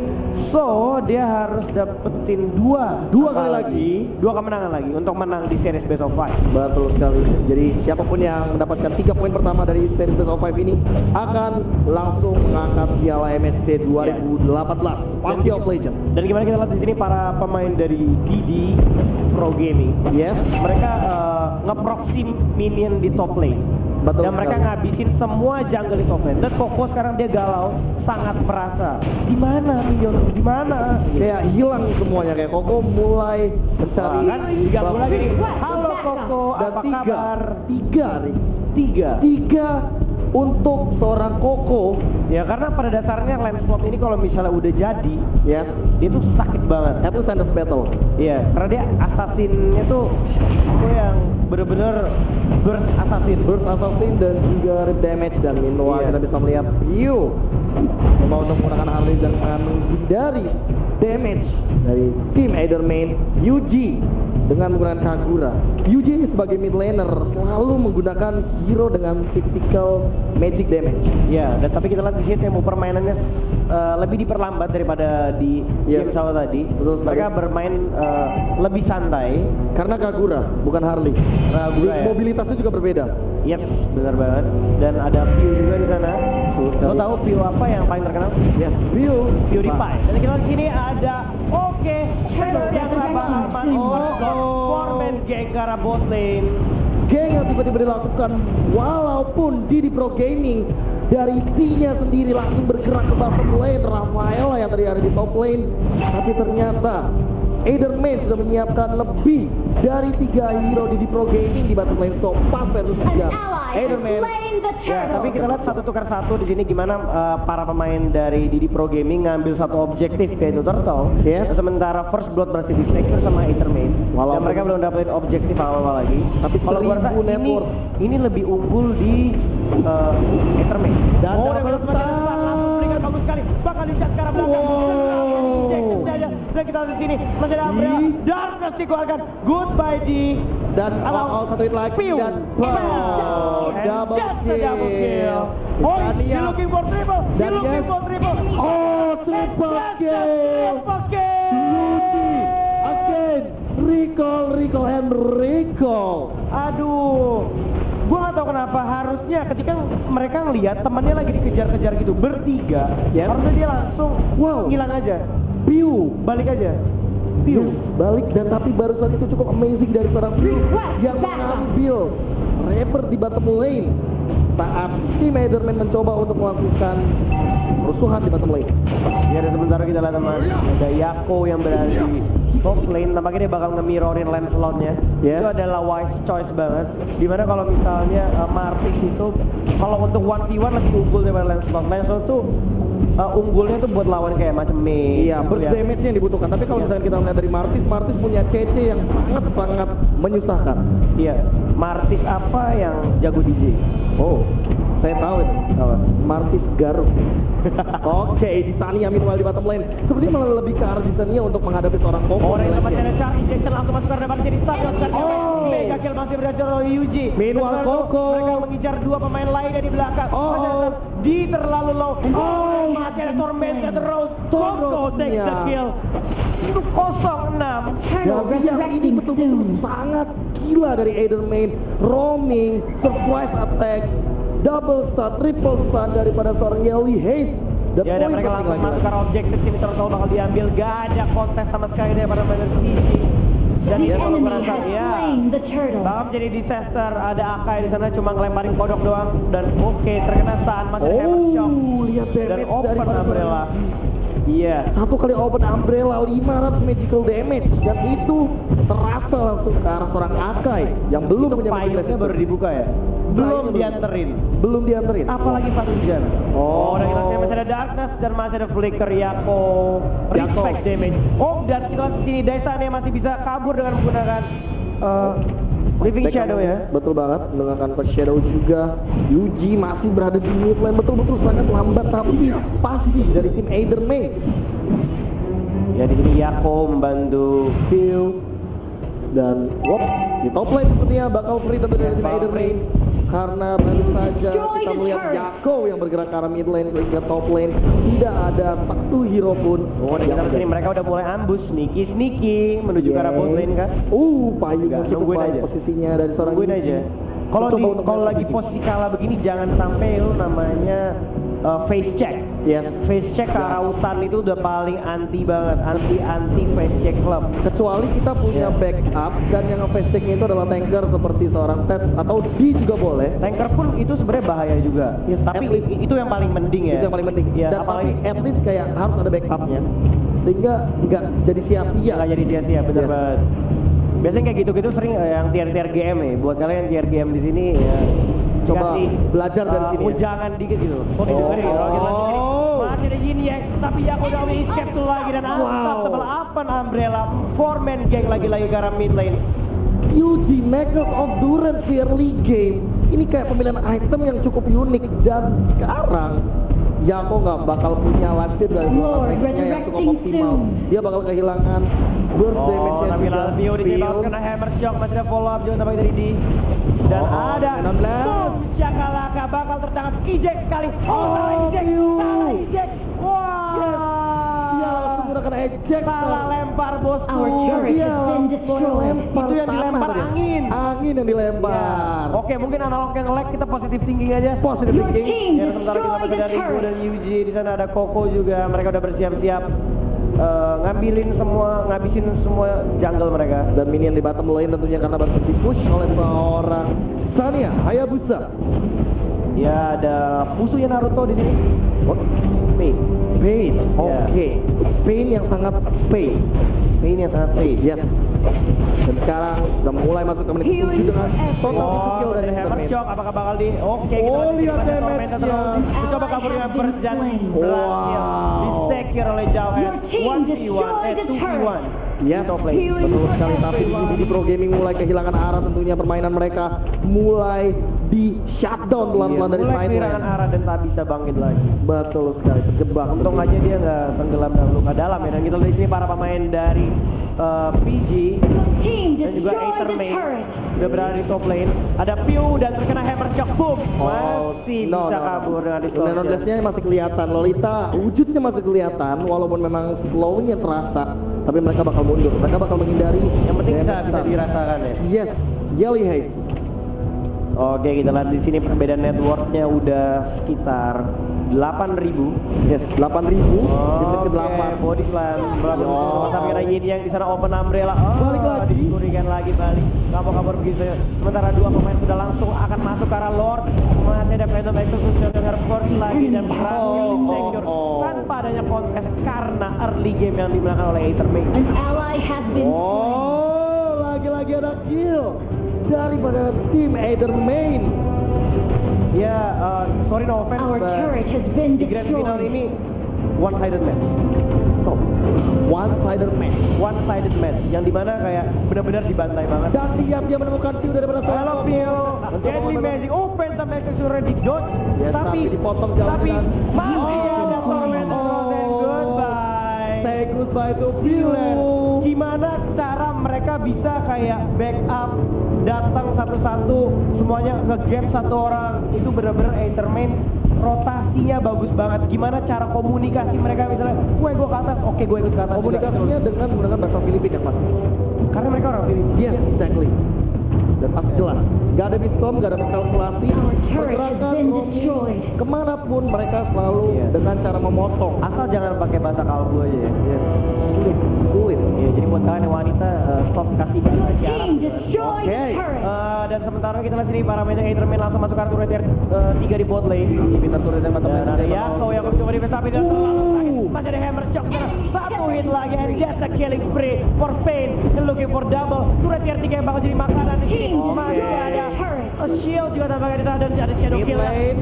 So dia harus dapetin dua kali lagi. dua kemenangan lagi untuk menang di series best of 5. Betul sekali. Jadi siapapun yang mendapatkan 3 poin pertama dari series Best of 5 ini akan langsung mengangkat piala MSC 2018 Party of Legends. Dan gimana kita lihat di sini para pemain dari Didi Pro Gaming. Yes. Mereka ngeproxy minion di top lane. Betul Dan mereka sekali. ngabisin semua jungle di top lane. Dan Koko sekarang dia galau, sangat merasa. Di mana minion? Di mana? Kayak hilang semuanya, kayak Koko mulai mencari Kan diganggu lagi nih. Halo Koko, dan apa kabar? tiga nih. Tiga. Untuk seorang Koko, Ya karena pada dasarnya Lancelot ini kalau misalnya udah jadi, ya, dia tuh sakit banget. itu Sanders Battle. Iya, karena dia assassinnya tuh yang bener-bener burst assassin. Burst Assassin dan juga Rip Damage, dan meanwhile Iya. kita bisa melihat Ryu coba untuk menggunakan Harley dan menghindari damage dari tim Edermain. Yuji dengan menggunakan Kagura. Yuji ini sebagai mid laner selalu menggunakan hero dengan typical magic damage. Iya, dan tapi kita lihat di sini tempo permainannya lebih diperlambat daripada di Iya. game sama tadi. Betul sekali. Mereka bermain lebih santai. Karena Kagura, bukan Harley. Kagura, ya. Mobilitasnya juga berbeda. Yep, benar banget. Dan ada Pew juga di sana. Lo sekali. tahu Pew apa yang paling terkenal? Yes, Ryu. PewDiePie. Dan kita di sini ada yang bakal masih Foreman geng ke arah bot lane. Geng yang tiba-tiba dilakukan walaupun Didi Pro Gaming dari C-nya sendiri langsung bergerak ke bottom lane. Rafaela yang tadi ada di top lane, tapi ternyata Edermain sudah menyiapkan lebih dari 3 hero Didi Pro Gaming di bottom lane. So 4 versus 3. An ally has Edermain. slain the Ya, tapi kita turtle. lihat satu tukar satu di sini gimana para pemain dari Didi Pro Gaming ngambil satu objektif yaitu Turtle. Yes. Sementara First Blood masih di secure sama Ethermain. Dan Walaupun- mereka belum dapetin objektif awal-awal lagi. Tapi kalau gua rasa 1000 network. ini lebih unggul di Ethermain. Dan dia double masih ada tap. depan, langsung berikan bagus sekali. Bakal dicat ke arah belakang. Injection saja. Dan kita lihat di sini masih ada Umbrella. Darkness dikeluarkan. Goodbye di Dan all satu hit lagi Pew. dan double kill. Oh, Tania. he looking for triple. He Dan looking yes. for triple. Oh, triple kill. Triple kill. Rudy again, recall and recall. Aduh. Gua nggak tahu kenapa harusnya ketika mereka ngelihat temannya lagi dikejar-kejar gitu bertiga, Ya. harusnya dia langsung Wow. ngilang aja, Pew balik aja. Pew balik, dan tapi barusan itu cukup amazing dari seorang Pew yang mengambil Reaper di bottom lane saat tim Ederman mencoba untuk melakukan kerusuhan di bottom lane. Ya, dan sementara kita lihat teman, ada Yako yang berada di top lane, tampaknya dia bakal nge-mirrorin Lancelot-nya. Yeah. Itu adalah wise choice banget. Dimana kalau misalnya Martis itu, kalau untuk 1v1 lebih unggul daripada Lancelot. Lancelot tuh unggulnya tuh buat lawan kayak macam Mei. Iya, burst damage yang dibutuhkan. Tapi kalau misalnya kita melihat dari Martis punya CC yang sangat menyusahkan. Iya, Martis apa yang jago DJ? Oh, saya tahu itu. Apa? Martis Garuk. Oke, di Tania meanwhile di bottom lane. Sepertinya malah lebih ke arah di Tania untuk menghadapi seorang Koko. Orang yang tempatnya ada Charlie Jackson langsung masuk ke depan jadi start. Oh. Mega kill masih berhasil oleh Yuji. Meanwhile, Sementara itu, Koko. mereka mengejar dua pemain lainnya di belakang. Oh. Di terlalu low. Oh. Masih ada Tormenta terus. Tormenta. Koko takes the kill. Itu 0-6. Dan yang ini betul-betul sangat gila dari Edermain. Roaming, surprise attack, double stun, triple stun daripada seorang Yelly Haze. Ya, dan mereka langsung masuk ke arah objektif. Sini Turtle bakal diambil. Gak ada kontes sama sekali daripada main Sisi. Dan The dia kalau enemy merasa, has ya, slain the turtle. bakal jadi disaster. Ada Akai di sana cuma ngelemparin kodok doang. Dan oke, terkena stun. Masih ada Hammer Shock. Lihat Dan damage open daripada umbrella. Iya. Satu kali open umbrella 500 magical damage, dan itu terasa langsung ke arah seorang Akai yang belum punya magic Payungnya baru dibuka ya? Belum dianterin. Belum dianterin. Apalagi satu jam. Oh. Dan kita lihat masih ada Darkness dan masih ada Flicker Yako. Respect damage. Oh, dan kita lihat di sini Daisan yang masih bisa kabur dengan menggunakan Living Beckham, Shadow ya. Betul banget, menggunakan Flash Shadow juga. Yuji masih berada di mid lane, betul-betul sangat lambat tapi pasti dari tim Eidermain. Ya di sini Yako membantu Phil. Dan di top lane sepertinya bakal free tentu dari tim Eidermain. Karena baru saja kita melihat Yako yang bergerak ke arah mid lane ke top lane. Tidak ada satu hero pun. Oh, dan kita sini mereka udah mulai ambush sneaky menuju ke arah bot lane kan. Payung Enggak, cukup nungguin baik aja. posisinya dari seorang Tungguin Yuji. aja. Kalau Coba untuk kalau lagi Yuji. posisi kalah begini jangan sampai lu namanya face check. Yes. Face check ke arah Utan itu udah paling anti banget, anti face check club. Kecuali kita punya Ya. backup dan yang nge-face check itu adalah tanker seperti seorang Ted atau D juga boleh. Tanker pun itu sebenarnya bahaya juga. Yes, Tapi at least. itu yang paling mending ya. Itu yang paling penting. Ya, Dan apalagi tapi at least kayak harus ada backupnya. Sehingga nggak jadi sia-sia. nggak jadi sia-sia bener Yes. banget. Biasanya kayak gitu-gitu sering yang tier-tier GM ya. Buat kalian yang tier GM di sini ya Coba dikasih, belajar dari sini ya. Ujangan dikit gitu. Sorry dengerin kalau kita lagi gini. Masih ada Yin Yang, tapi Yako udah escape tuh lagi dan Asap tebal apan Umbrella 4-man gang lagi-lagi ke arah mid lane. Yuji Makers of Durance early game. Ini kayak pemilihan item yang cukup unik dan sekarang Yako nggak bakal punya lastir dari damage-nya yang cukup optimal. Dia bakal kehilangan burst damage-nya tapi juga. Lalvio di sini bakal kena hammer shock, masih ada follow up juga tampaknya dari D. Dan ada 16. boom, Shakalaka bakal tertangkap eject sekali. Salah eject. Wah. Dia langsung menggunakan eject. Salah lempar bosku. Our turret Dia has been destroyed. Itu yang dilempar tanah dia. angin. Angin yang dilempar. Ya. Oke, mungkin analog yang lag kita positif thinking aja. Positive Your thinking. team Ya, sementara kita masih ada destroyed Rico the dan turret. Yuji, di sana ada Koko juga. Mereka udah bersiap-siap ngabisin semua jungle mereka. Dan minion di bottom lane tentunya karena baru di-push oleh seorang Sania Hayabusa. Ya, ada musuhnya Naruto di sini. What? Pain. Pain. Ya. Oke. Pain yang sangat pain. Pain yang sangat pain. Yes. Dan sekarang sudah mulai masuk ke menit 7 dengan total skill Oh, dari dari hammer Enderman. shock apakah bakal di Oke, kita Oh, masih lihat di damage-nya. terus. Coba kabur dengan burst dan berhasil Wow. di-secure oleh Jauhead. Your team 1v1, destroyed the 2v1. Ya, Top lane. betul sekali. Tapi di sini di Pro Gaming mulai kehilangan arah tentunya permainan mereka mulai di shutdown pelan-pelan dari Mulai side kehilangan lane. arah dan tak bisa bangkit lagi. Betul sekali, terjebak. Untung aja dia nggak tenggelam dalam luka dalam ya. Dan kita lihat di sini para pemain dari PG Team dan juga destroyed the Aethermain turret. udah berada di top lane. Ada Pew dan terkena hammer shock boom. Oh, Masih bisa kabur dengan distortion. Nerdless-nya masih kelihatan, Lolita wujudnya masih kelihatan, walaupun memang slow-nya terasa, tapi mereka bakal mundur, mereka bakal menghindari. Yang penting bisa damage. dirasakan ya. Yes, Yelly Haze. Oke, kita lihat di sini perbedaan networknya udah sekitar 8.000. Yes, 8.000 di menit ke-8. Body slam. Berapa tapi ada Yin yang di sana open umbrella. Balik lagi. Diberikan lagi balik. Kabur begitu. Sementara dua pemain sudah langsung akan masuk ke arah Lord. Masih ada Phantom Execution dengan force lagi dan berhasil di-secure tanpa adanya kontes karena early game yang dimenangkan oleh Aethermain. An ally has been Oh, lagi-lagi ada kill daripada tim Eidermain. Ya, sorry no offense. Our but turret has been di grand final destroyed. ini one-sided match. Stop. One-sided match. One-sided match yang dimana kayak benar-benar dibantai banget. Dan dia menemukan view daripada Halo Phil, Mencoba Deadly memang- Magic, Phantom Magic sudah di dodge, Ya, tapi dipotong jalan tapi dengan- masih ada Oh. Tormentor and goodbye. Say goodbye to Phil. Gimana cara mereka bisa kayak backup, datang satu-satu, semuanya nge-gap satu orang, itu benar-benar Aethermain rotasinya bagus banget. Gimana cara komunikasi mereka misalnya, gue ke atas, oke gue ikut ke atas. Komunikasinya dengan menggunakan bahasa Filipina kan mas? Karena mereka orang Filipina. Yes, exactly. Dan pas jelas, gak ada miskom, gak ada miskalkulasi. Our turret has Pergerakan been Rocky destroyed. kemanapun mereka selalu Iya. dengan cara memotong. Asal jangan pakai bahasa kalbu aja ya. Sulit. Ya, jadi buat kalian yang wanita, stop kasih bahasa Your isyarat. team destroyed Oke. the turret. Dan sementara kita lihat sini para pemain Aethermain langsung masuk kartu red 3 di bot lane. Pintar turun dan mata Dan ada Yako yang mencoba defense tapi dan terlalu sakit. Masih ada hammer shock. Satu hit lagi and just a killing spree for Pain. And looking for double. Turret tier 3 yang bakal jadi makanan di sini. Team Masih destroyed ada the turret. a shield juga tampaknya di sana dan ada shadow Mid kill. lane,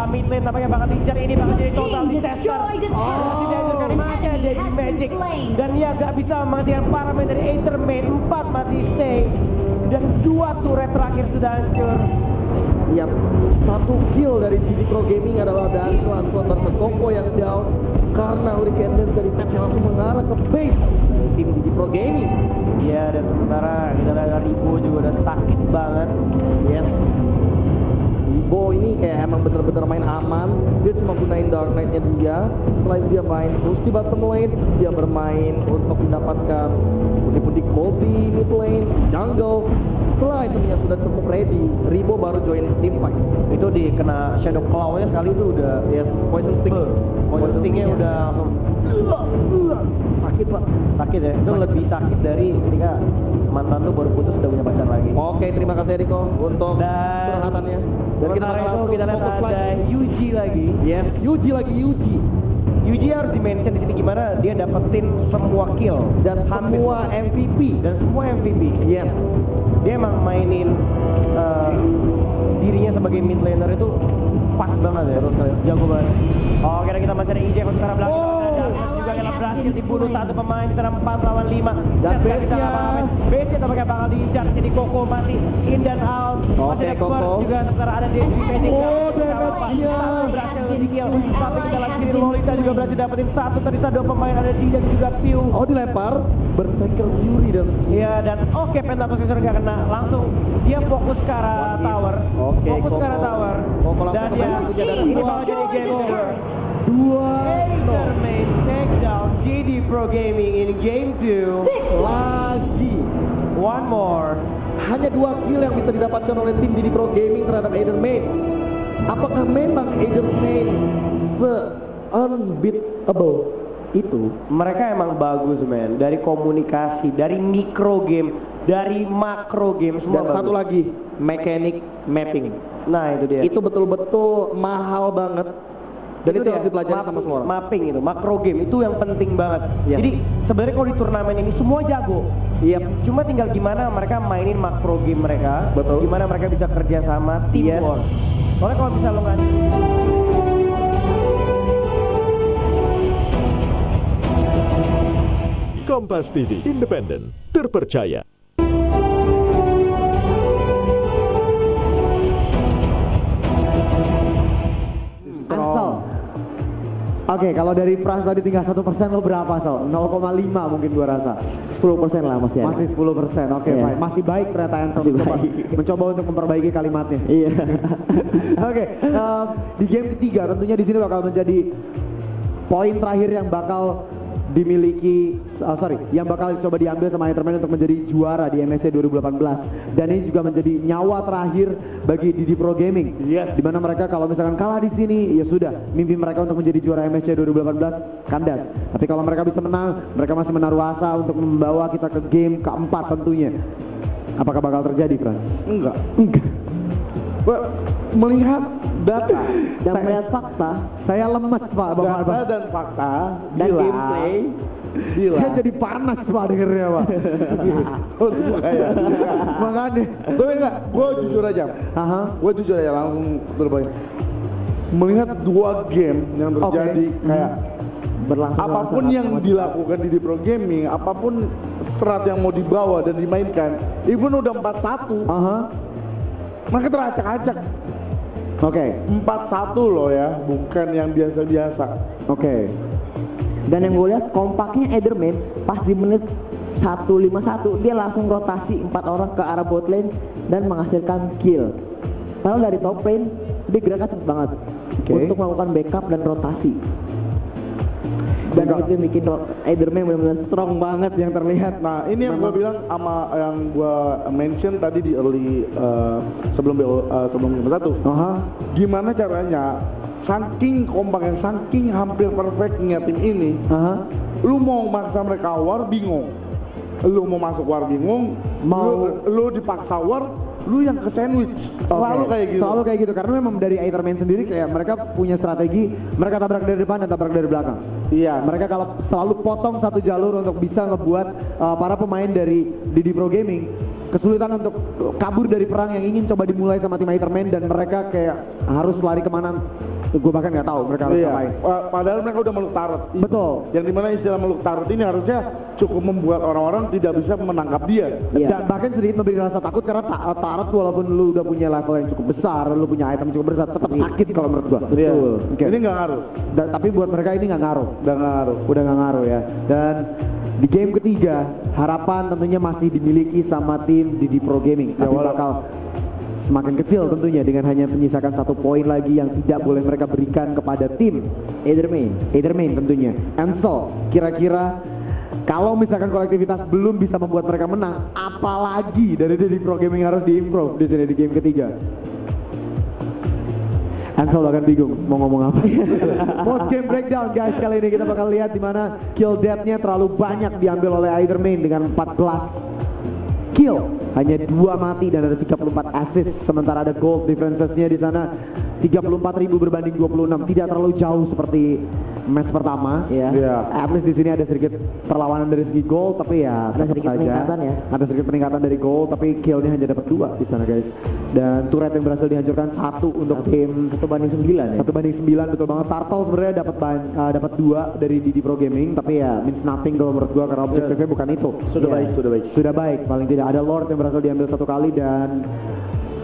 Mid lane tampaknya bakal diincar, ini bakal jadi total disaster. Dihancurkan matchnya jadi Magic. Dan dia gak bisa menghentikan para main dari Aethermain. 4 mati stay. Dan 2 turret terakhir sudah hancur. Yap, 1 kill dari Didi Pro Gaming adalah dari Anton dan Koko yang down karena Hurricane Dance dari map yang langsung mengarah ke base dari tim Didi Pro Gaming. Ya, dan sementara kita lihat Ribo juga udah sakit banget. Yes. Ribo ini kayak emang bener-bener main aman. Dia cuma gunain Dark Knight-nya dia. Selain dia main terus di bottom lane, dia bermain untuk mendapatkan pundi-pundi gold di mid lane, jungle. Setelah itemnya sudah cukup ready, Ribo baru join team fight. Itu dikena Shadow Claw-nya sekali itu udah Yes, poison stick. Poison stick-nya udah langsung sakit pak. sakit ya. Itu lebih sakit dari ketika mantan lu baru putus udah punya pacar lagi. Oke, terima kasih Riko untuk Dan curhatannya. Dan kita sementara itu langsung kita lihat fokus ada lagi. Yuji lagi. Yes, Yuji lagi Yuji. Yuji harus di-mention di sini gimana dia dapetin semua kill Dan hampir semua MVP. dan semua MVP. Yes. Dia emang mainin dirinya sebagai mid laner itu pas banget ya. Jago banget. Oh, kira kita masih ada IJ untuk sekarang belakang. Dan juga kita berhasil dibunuh satu pemain secara 4 lawan 5. Dan base-nya tampaknya bakal diincar. Jadi Koko mati in dan out. Oke, Masih ada Koko Koko. juga sementara ada Devi Magic. Oh, damage-nya. Satu berhasil di kill. Tapi kita lihat sini Lolita juga berhasil dapetin satu. Tadi 2 pemain ada Dida juga Piu. Oh, dilempar Berserker Fury dan Iya, dan oke Pentacle Sensor gak kena. Langsung dia fokus ke arah tower. Oke, Fokus ke Koko. arah tower. Koko langsung Dan ke dia bawah, dan ini dua bakal jadi game over. 2-0 Aethermain take down GD Pro Gaming in game 2. lagi. One more. Hanya 2 kill yang bisa didapatkan oleh tim Didi Pro Gaming terhadap Aethermain. Apakah memang Aethermain se-unbeatable itu? Mereka emang bagus men. Dari komunikasi, dari micro game, dari makro game semua Dan bagus. satu lagi, mechanic mapping. Nah itu dia. Itu betul-betul mahal banget. Dan itu dia, harus dipelajari sama semua orang. Mapping itu, makro game itu yang penting banget. Iya. Jadi sebenarnya kalau di turnamen ini semua jago. Iya. Cuma tinggal gimana mereka mainin makro game mereka. Betul. Gimana mereka bisa kerja sama Yes. teamwork. Soalnya kalau bisa lo nggak Kompas TV, independen, terpercaya. Ansel. Oke, kalau dari Pras tadi tinggal 1% lo berapa, Sol? 0,5 mungkin gua rasa. 10% lah masih ada. Masih 10%, oke Iya. baik. Masih baik ternyata Ansel Masih mencoba, baik. mencoba untuk memperbaiki kalimatnya. Iya. Oke, di game ketiga tentunya di sini bakal menjadi poin terakhir yang bakal dimiliki, yang bakal coba diambil sama Aethermain untuk menjadi juara di MSC 2018. Dan ini juga menjadi nyawa terakhir bagi Didi Pro Gaming. Yes. Dimana mereka kalau misalkan kalah di sini, ya sudah, mimpi mereka untuk menjadi juara MSC 2018 kandas. Tapi kalau mereka bisa menang, mereka masih menaruh asa untuk membawa kita ke game keempat tentunya. Apakah bakal terjadi, Fran? Enggak. Enggak. Melihat data Dan melihat fakta, Saya lemes, Pak. data dan fakta dan bila- gameplay, bila Saya jadi panas, Pak, dengernya, Pak. Oh, kayak Makanya. tapi enggak, gue jujur aja, Aha. gue jujur aja langsung terbaik melihat 2 game yang terjadi kayak berlangsung apapun yang dilakukan di Pro Gaming, apapun strat yang mau dibawa dan dimainkan, even udah 4-1, Aha. mereka teracak-acak. Oke. 4-1 loh ya, bukan yang biasa-biasa. Oke. dan yang gue lihat kompaknya Aethermain pas di menit 151 dia langsung rotasi 4 orang ke arah bot lane dan menghasilkan kill. Padahal dari top lane dia geraknya cepet banget untuk melakukan backup dan rotasi. Dan itu yang bikin Aethermain benar-benar strong banget yang terlihat. Nah, ini yang gue bilang sama yang gue mention tadi di early sebelum game 1. Gimana caranya saking kompak yang saking hampir perfectnya tim ini, lu mau maksa mereka war bingung, lu mau masuk war bingung, lu dipaksa war, lu yang ke sandwich. Selalu kayak gitu. Selalu kayak gitu karena memang dari Aethermain sendiri kayak mereka punya strategi, mereka tabrak dari depan dan tabrak dari belakang. Iya. Mereka kalau selalu potong satu jalur untuk bisa ngebuat para pemain dari Didi Pro Gaming kesulitan untuk kabur dari perang yang ingin coba dimulai sama tim Aetherman, dan mereka kayak harus lari kemana. Gue bahkan nggak tahu mereka harus ngapain. Padahal mereka udah meluk tarot. Betul. Yang dimana istilah meluk tarot ini harusnya cukup membuat orang-orang tidak bisa menangkap dia. Iya. Dan bahkan sedikit memberi rasa takut karena tarot walaupun lu udah punya level yang cukup besar, lu punya item cukup besar, tetap sakit kalau menurut gua. Betul. Oke. Ini nggak ngaruh. Tapi buat mereka ini nggak ngaruh. Udah nggak ngaruh. Udah nggak ngaruh ya. Dan di game ketiga harapan tentunya masih dimiliki sama tim Didi Pro Gaming. Tapi bakal semakin kecil tentunya dengan hanya menyisakan 1 poin lagi yang tidak boleh mereka berikan kepada tim Aetherman tentunya. Ansel, kira-kira kalau misalkan kolektivitas belum bisa membuat mereka menang, apalagi dari Didi Pro Gaming harus diimprove di sini di game ketiga. Ansel bahkan bingung mau ngomong apa. Post game breakdown guys, kali ini kita bakal lihat di mana kill death-nya terlalu banyak diambil oleh Aetherman dengan 14 kill, hanya 2 mati dan ada 34 assist, sementara ada gold differences-nya di sana 34.000 berbanding 26, tidak terlalu jauh seperti match pertama ya. At least di sini ada sedikit perlawanan dari segi gold, tapi ya ada sedikit peningkatan ya. Ada sedikit peningkatan dari gold, tapi kill-nya hanya dapat 2 di sana guys. Dan turret yang berhasil dihancurkan 1 untuk tim 1/9 ya. 1/9 betul banget. Turtle sebenarnya dapat 2 dari Didi Pro Gaming, tapi ya means nothing kalau menurut gua karena objektifnya bukan itu. Sudah baik, paling tidak ada Lord yang berhasil diambil 1 kali dan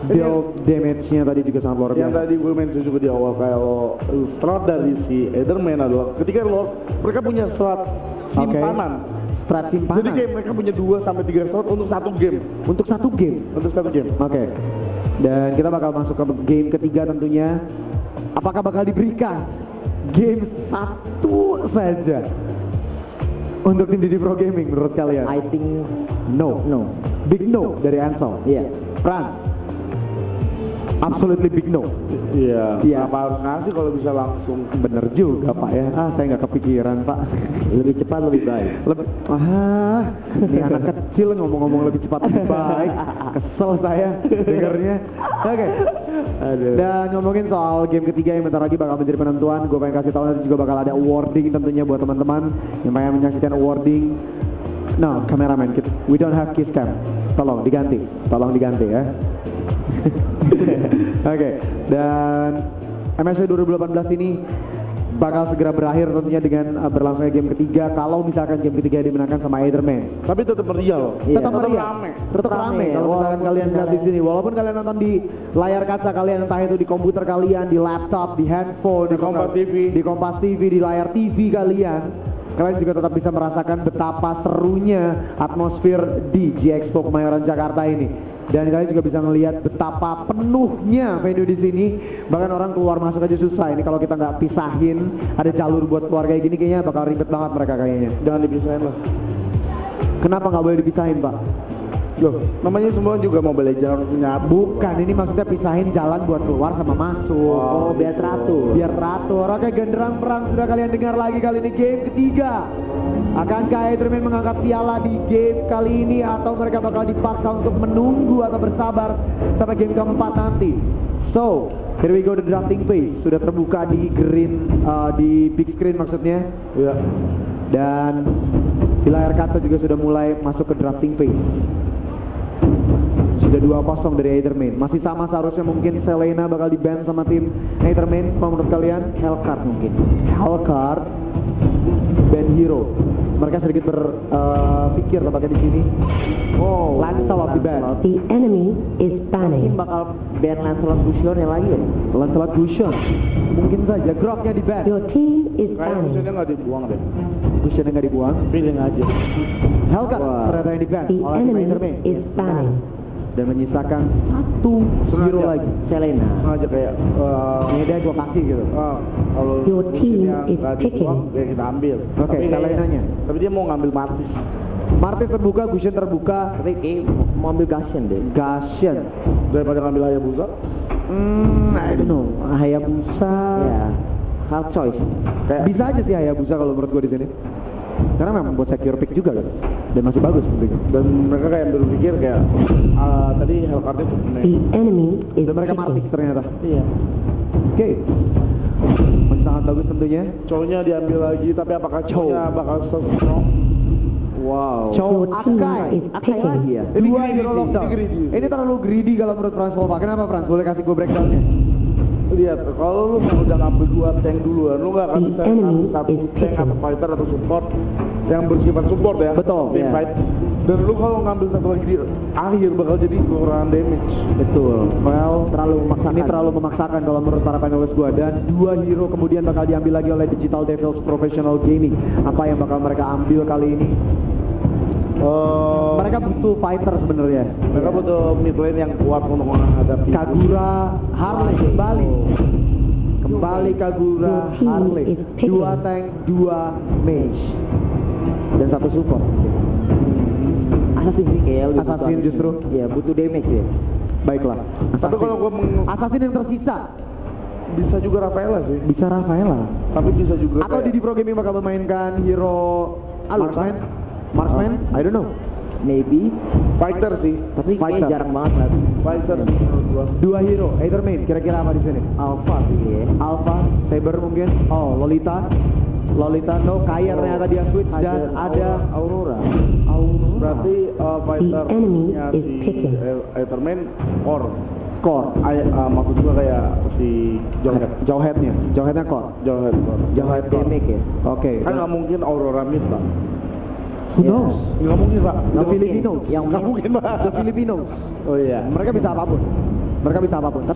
build damage-nya tadi juga sangat luar biasa. Yang tadi gue mention juga di awal, kalau strat dari si Aetherman adalah ketika mereka punya strat simpanan. Strat simpanan. Jadi kayak mereka punya 2 sampai 3 strat untuk 1 game. Untuk satu game. Oke. Dan kita bakal masuk ke game ketiga tentunya. Apakah bakal diberikan game 1 saja untuk tim Didi Pro Gaming menurut kalian? I think No. Big no dari Ansel. iya. Pran. Absolutely big no. Iya. Iya. Apa harus ngasih kalau bisa langsung? Bener juga Pak ya. Saya nggak kepikiran Pak. Lebih cepat lebih baik. Ini anak kecil ngomong-ngomong lebih cepat lebih baik. Kesel saya dengarnya. Oke. Dan ngomongin soal game ketiga yang bentar lagi bakal menjadi penentuan, gue pengen kasih tahu nanti juga bakal ada awarding tentunya buat teman-teman yang pengen menyaksikan awarding. No, kameraman, we don't have kiss cam. Tolong diganti ya. Oke, dan MSC 2018 ini bakal segera berakhir tentunya dengan berlangsungnya game ketiga. Kalau misalkan game ketiga dimenangkan sama Aetherman, Tapi tetap meriah. tetap rame. Kalau misalkan kalian lihat di sini, walaupun kalian nonton di layar kaca kalian, entah itu di komputer kalian, di laptop, di handphone, Di Kompas TV. di Kompas TV, di layar TV kalian juga tetap bisa merasakan betapa serunya atmosfer di G-Expo Kemayoran Jakarta ini. Dan kalian juga bisa melihat betapa penuhnya venue di sini. Bahkan orang keluar masuk aja susah. Ini kalau kita nggak pisahin, ada jalur buat keluar kayak gini, kayaknya bakal ribet banget mereka kayaknya. Jangan dipisahin lah. Kenapa nggak boleh dipisahin, Pak? Loh, namanya semua juga Mobile Legends harus punya. Bukan, ini maksudnya pisahin jalan buat keluar sama masuk. Oh, biar teratur. Biar teratur. Oke, genderang perang sudah kalian dengar lagi kali ini game ketiga. Akankah Aetherman mengangkat piala di game kali ini atau mereka bakal dipaksa untuk menunggu atau bersabar sampai game keempat nanti? So, here we go the drafting phase. Sudah terbuka di di big screen maksudnya. Iya. Dan di layar kaca juga sudah mulai masuk ke drafting phase. Sudah 2-0 dari Aetherman. Masih sama seharusnya, mungkin Selena bakal di-ban sama tim Aetherman. Apa menurut kalian? Hellcard mungkin. Hellcard, ban hero. Mereka sedikit berpikir tampaknya di sini. Oh, Lancelot di-ban. The enemy is Mungkin banning. bakal ban Lancelot Gusion yang lagi ya. Lancelot Gusion. Mungkin saja. Groknya di-ban. Your team is Kayak banning. maksudnya nggak dibuang deh. Gusion yang nggak dibuang. Feeling aja. Hellcard ternyata yang di-ban The oleh tim enemy Aetherman. is banning. Dan menyisakan 1 hero Sengaja. lagi. Selena. Sengaja kayak Ini dia gue kasih gitu. kalau Your team musuhnya is nggak picking. dibuang, ya kita ambil. Oke, Tapi kayaknya- Selenanya. Tapi dia mau ngambil Martis. Martis terbuka, Gusion terbuka. Tapi kayak mau ambil Gusion deh. Gusion. Daripada ngambil Hayabusa. I don't know. Hayabusa. Ya. Hard choice. Kayak Bisa aja sih Hayabusa kalau menurut gue di sini. Karena memang buat secure pick juga kan. Dan masih bagus tentunya. dan mereka kayak berpikir kayak tadi Hellcard itu The enemy is Dan mereka Martis picking. ternyata. iya. Oke. Sangat bagus tentunya. Cowoknya diambil lagi, tapi apakah cowoknya bakal strong? Wow. Your team is Akai lagi ya. picking. Dua hero lockdown. Ini terlalu greedy kalau menurut Frans Volva. Kenapa Frans? Boleh kasih gue breakdownnya? Lihat, kalau lu udah ngambil 2 tank duluan, lu nggak akan The bisa enemy ngambil 1 is tank picking. atau fighter atau support yang bersifat support ya. Betul, Team iya. fight. Dan lu kalau ngambil satu lagi di akhir bakal jadi kekurangan damage. Betul. Well, ini terlalu memaksakan kalau menurut para panelis gua, dan 2 hero kemudian bakal diambil lagi oleh Digital Devils Professional Gaming. Apa yang bakal mereka ambil kali ini? Mereka butuh fighter sebenarnya. Mereka butuh mid lane yang kuat untuk menghadapi Kagura, Harley kembali Kagura, Your team Harley, is picking. 2 tank, 2 mage, dan 1 support. Assassin sih kayak lebih butuh Assassin justru? Iya, butuh damage ya. Baiklah. Tapi kalau gua Assassin yang tersisa bisa juga Rafaela sih. bisa Rafaela. Tapi bisa juga Atau kayak- Didi Pro Gaming bakal memainkan hero Marksman? I don't know. Maybe, fighter sih. tapi Fighter. kayaknya jarang banget lah. Fighter sih menurut gua. 2 hero, either main. Kira-kira apa di sini? Alpha sih ya. Alpha, Saber mungkin. Oh, Lolita, no. Kair ternyata dia switch, dan ada Aurora. Berarti fighter enemy nya is si picking. Etherman core. Maksud gua kayak si Jawhead. Jawheadnya core. Jawhead core. Jangan damage ya. Oke. Kan nggak mungkin Aurora mid pak. Who knows? Nggak mungkin pak. The Filipinos. Yang Nggak mungkin pak. The Filipinos. Oh iya. Mereka bisa apapun. Tapi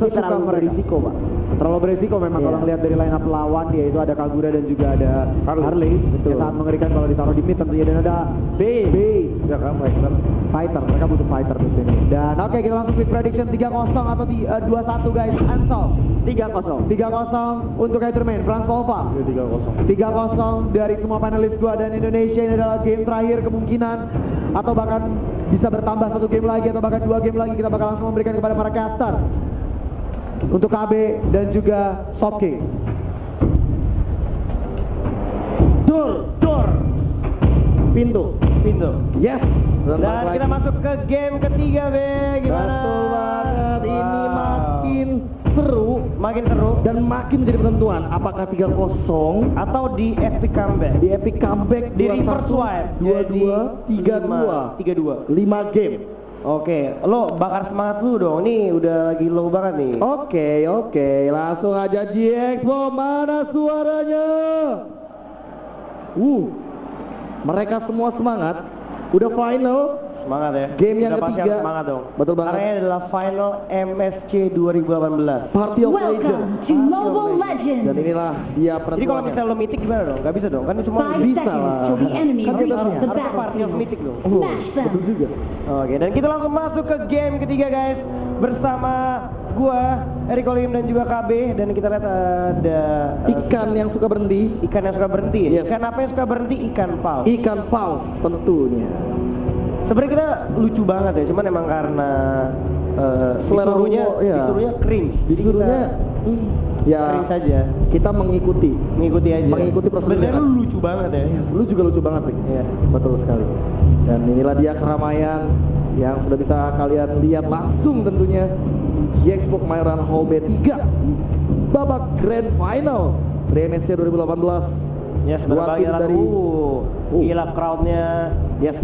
terlalu berisiko, Pak. Terlalu berisiko memang Iya. kalau ngelihat dari line up lawan, yaitu ada Kagura dan juga ada Harley. Betul. Yang sangat mengerikan kalau ditaruh di mid tentunya, dan ada B. Ya kan fighter. Mereka butuh fighter di sini. Dan oke, kita langsung quick prediction 3-0 atau 2-1 guys. Ansel 3-0 untuk Etherman. Frans Volva 3-0 dari semua panelis gua, dan Indonesia ini adalah game terakhir kemungkinan, atau bahkan bisa bertambah 1 game lagi atau bahkan 2 game lagi. Kita bakal langsung memberikan kepada para caster untuk KB dan juga Soft King. Door. Pintu. Yes. Dan kita masuk ke game ketiga, Be. Gimana? Betul banget. Ini makin seru Dan makin menjadi penentuan apakah 3-0 atau di epic comeback. di epic comeback Di reverse swipe. 2-2 3-2 3-2. 5 game. Oke, lo bakar semangat dulu dong. Ini udah lagi low banget nih. Oke, langsung aja GXPO, mana suaranya? Mereka semua semangat. Udah final. Semangat ya. Game yang Udah pasti ketiga. harus semangat dong. Betul banget. Karena ini adalah final MSC 2018. Party of Legends. Welcome to Mobile Legends. Dan inilah dia Jadi kalau penentuannya. misalnya lo mythic gimana dong? Gak bisa dong, kan semua 5 bisa seconds lah. till the enemy Kan kita reaches the harus party of mythic battlefield. dong. Smash them. Betul juga. Oke, dan kita langsung masuk ke game ketiga guys. Bersama gua, Eric Olim dan juga KB. Dan kita lihat ada Ikan yang suka berhenti. ikan yang suka berhenti. Yes. Ikan apa yang suka berhenti? Ikan paus. Ikan paus tentunya. Sebenarnya kita lucu banget ya, cuman emang karena Selera disuruhnya humor, iya. disuruhnya cringe. Jadi Disuruhnya ya cringe saja. kita mengikuti Aja. Mengikuti prosedur Sebenarnya jalan. lu lucu banget ya. Lu juga lucu banget Rick. Iya. Betul sekali. Dan inilah dia keramaian yang sudah bisa kalian lihat langsung tentunya di Xbox Kemayoran Hall B3 babak Grand Final dari MSC 2018. Ya, sebentar Dua lagi tim dari gila crowdnya. Yes.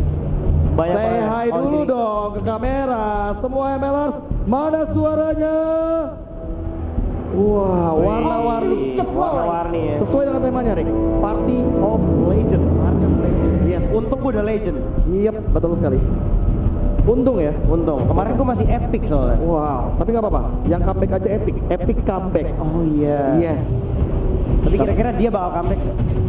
Banyak Say banget. hi Oh, dulu gini. dong ke kamera. Semua MLers, mana suaranya? Wah, warna-warni. Warna-warni ya. Sesuai dengan temanya, Rick. Party of Legends. Yes, untung gue udah legend. Yep, betul sekali. Untung ya. Untung. Kemarin gue masih epic soalnya. Wow, tapi nggak apa-apa. Yang comeback aja epic. Epic comeback. Oh iya. Yes. Tapi kira-kira dia bakal comeback.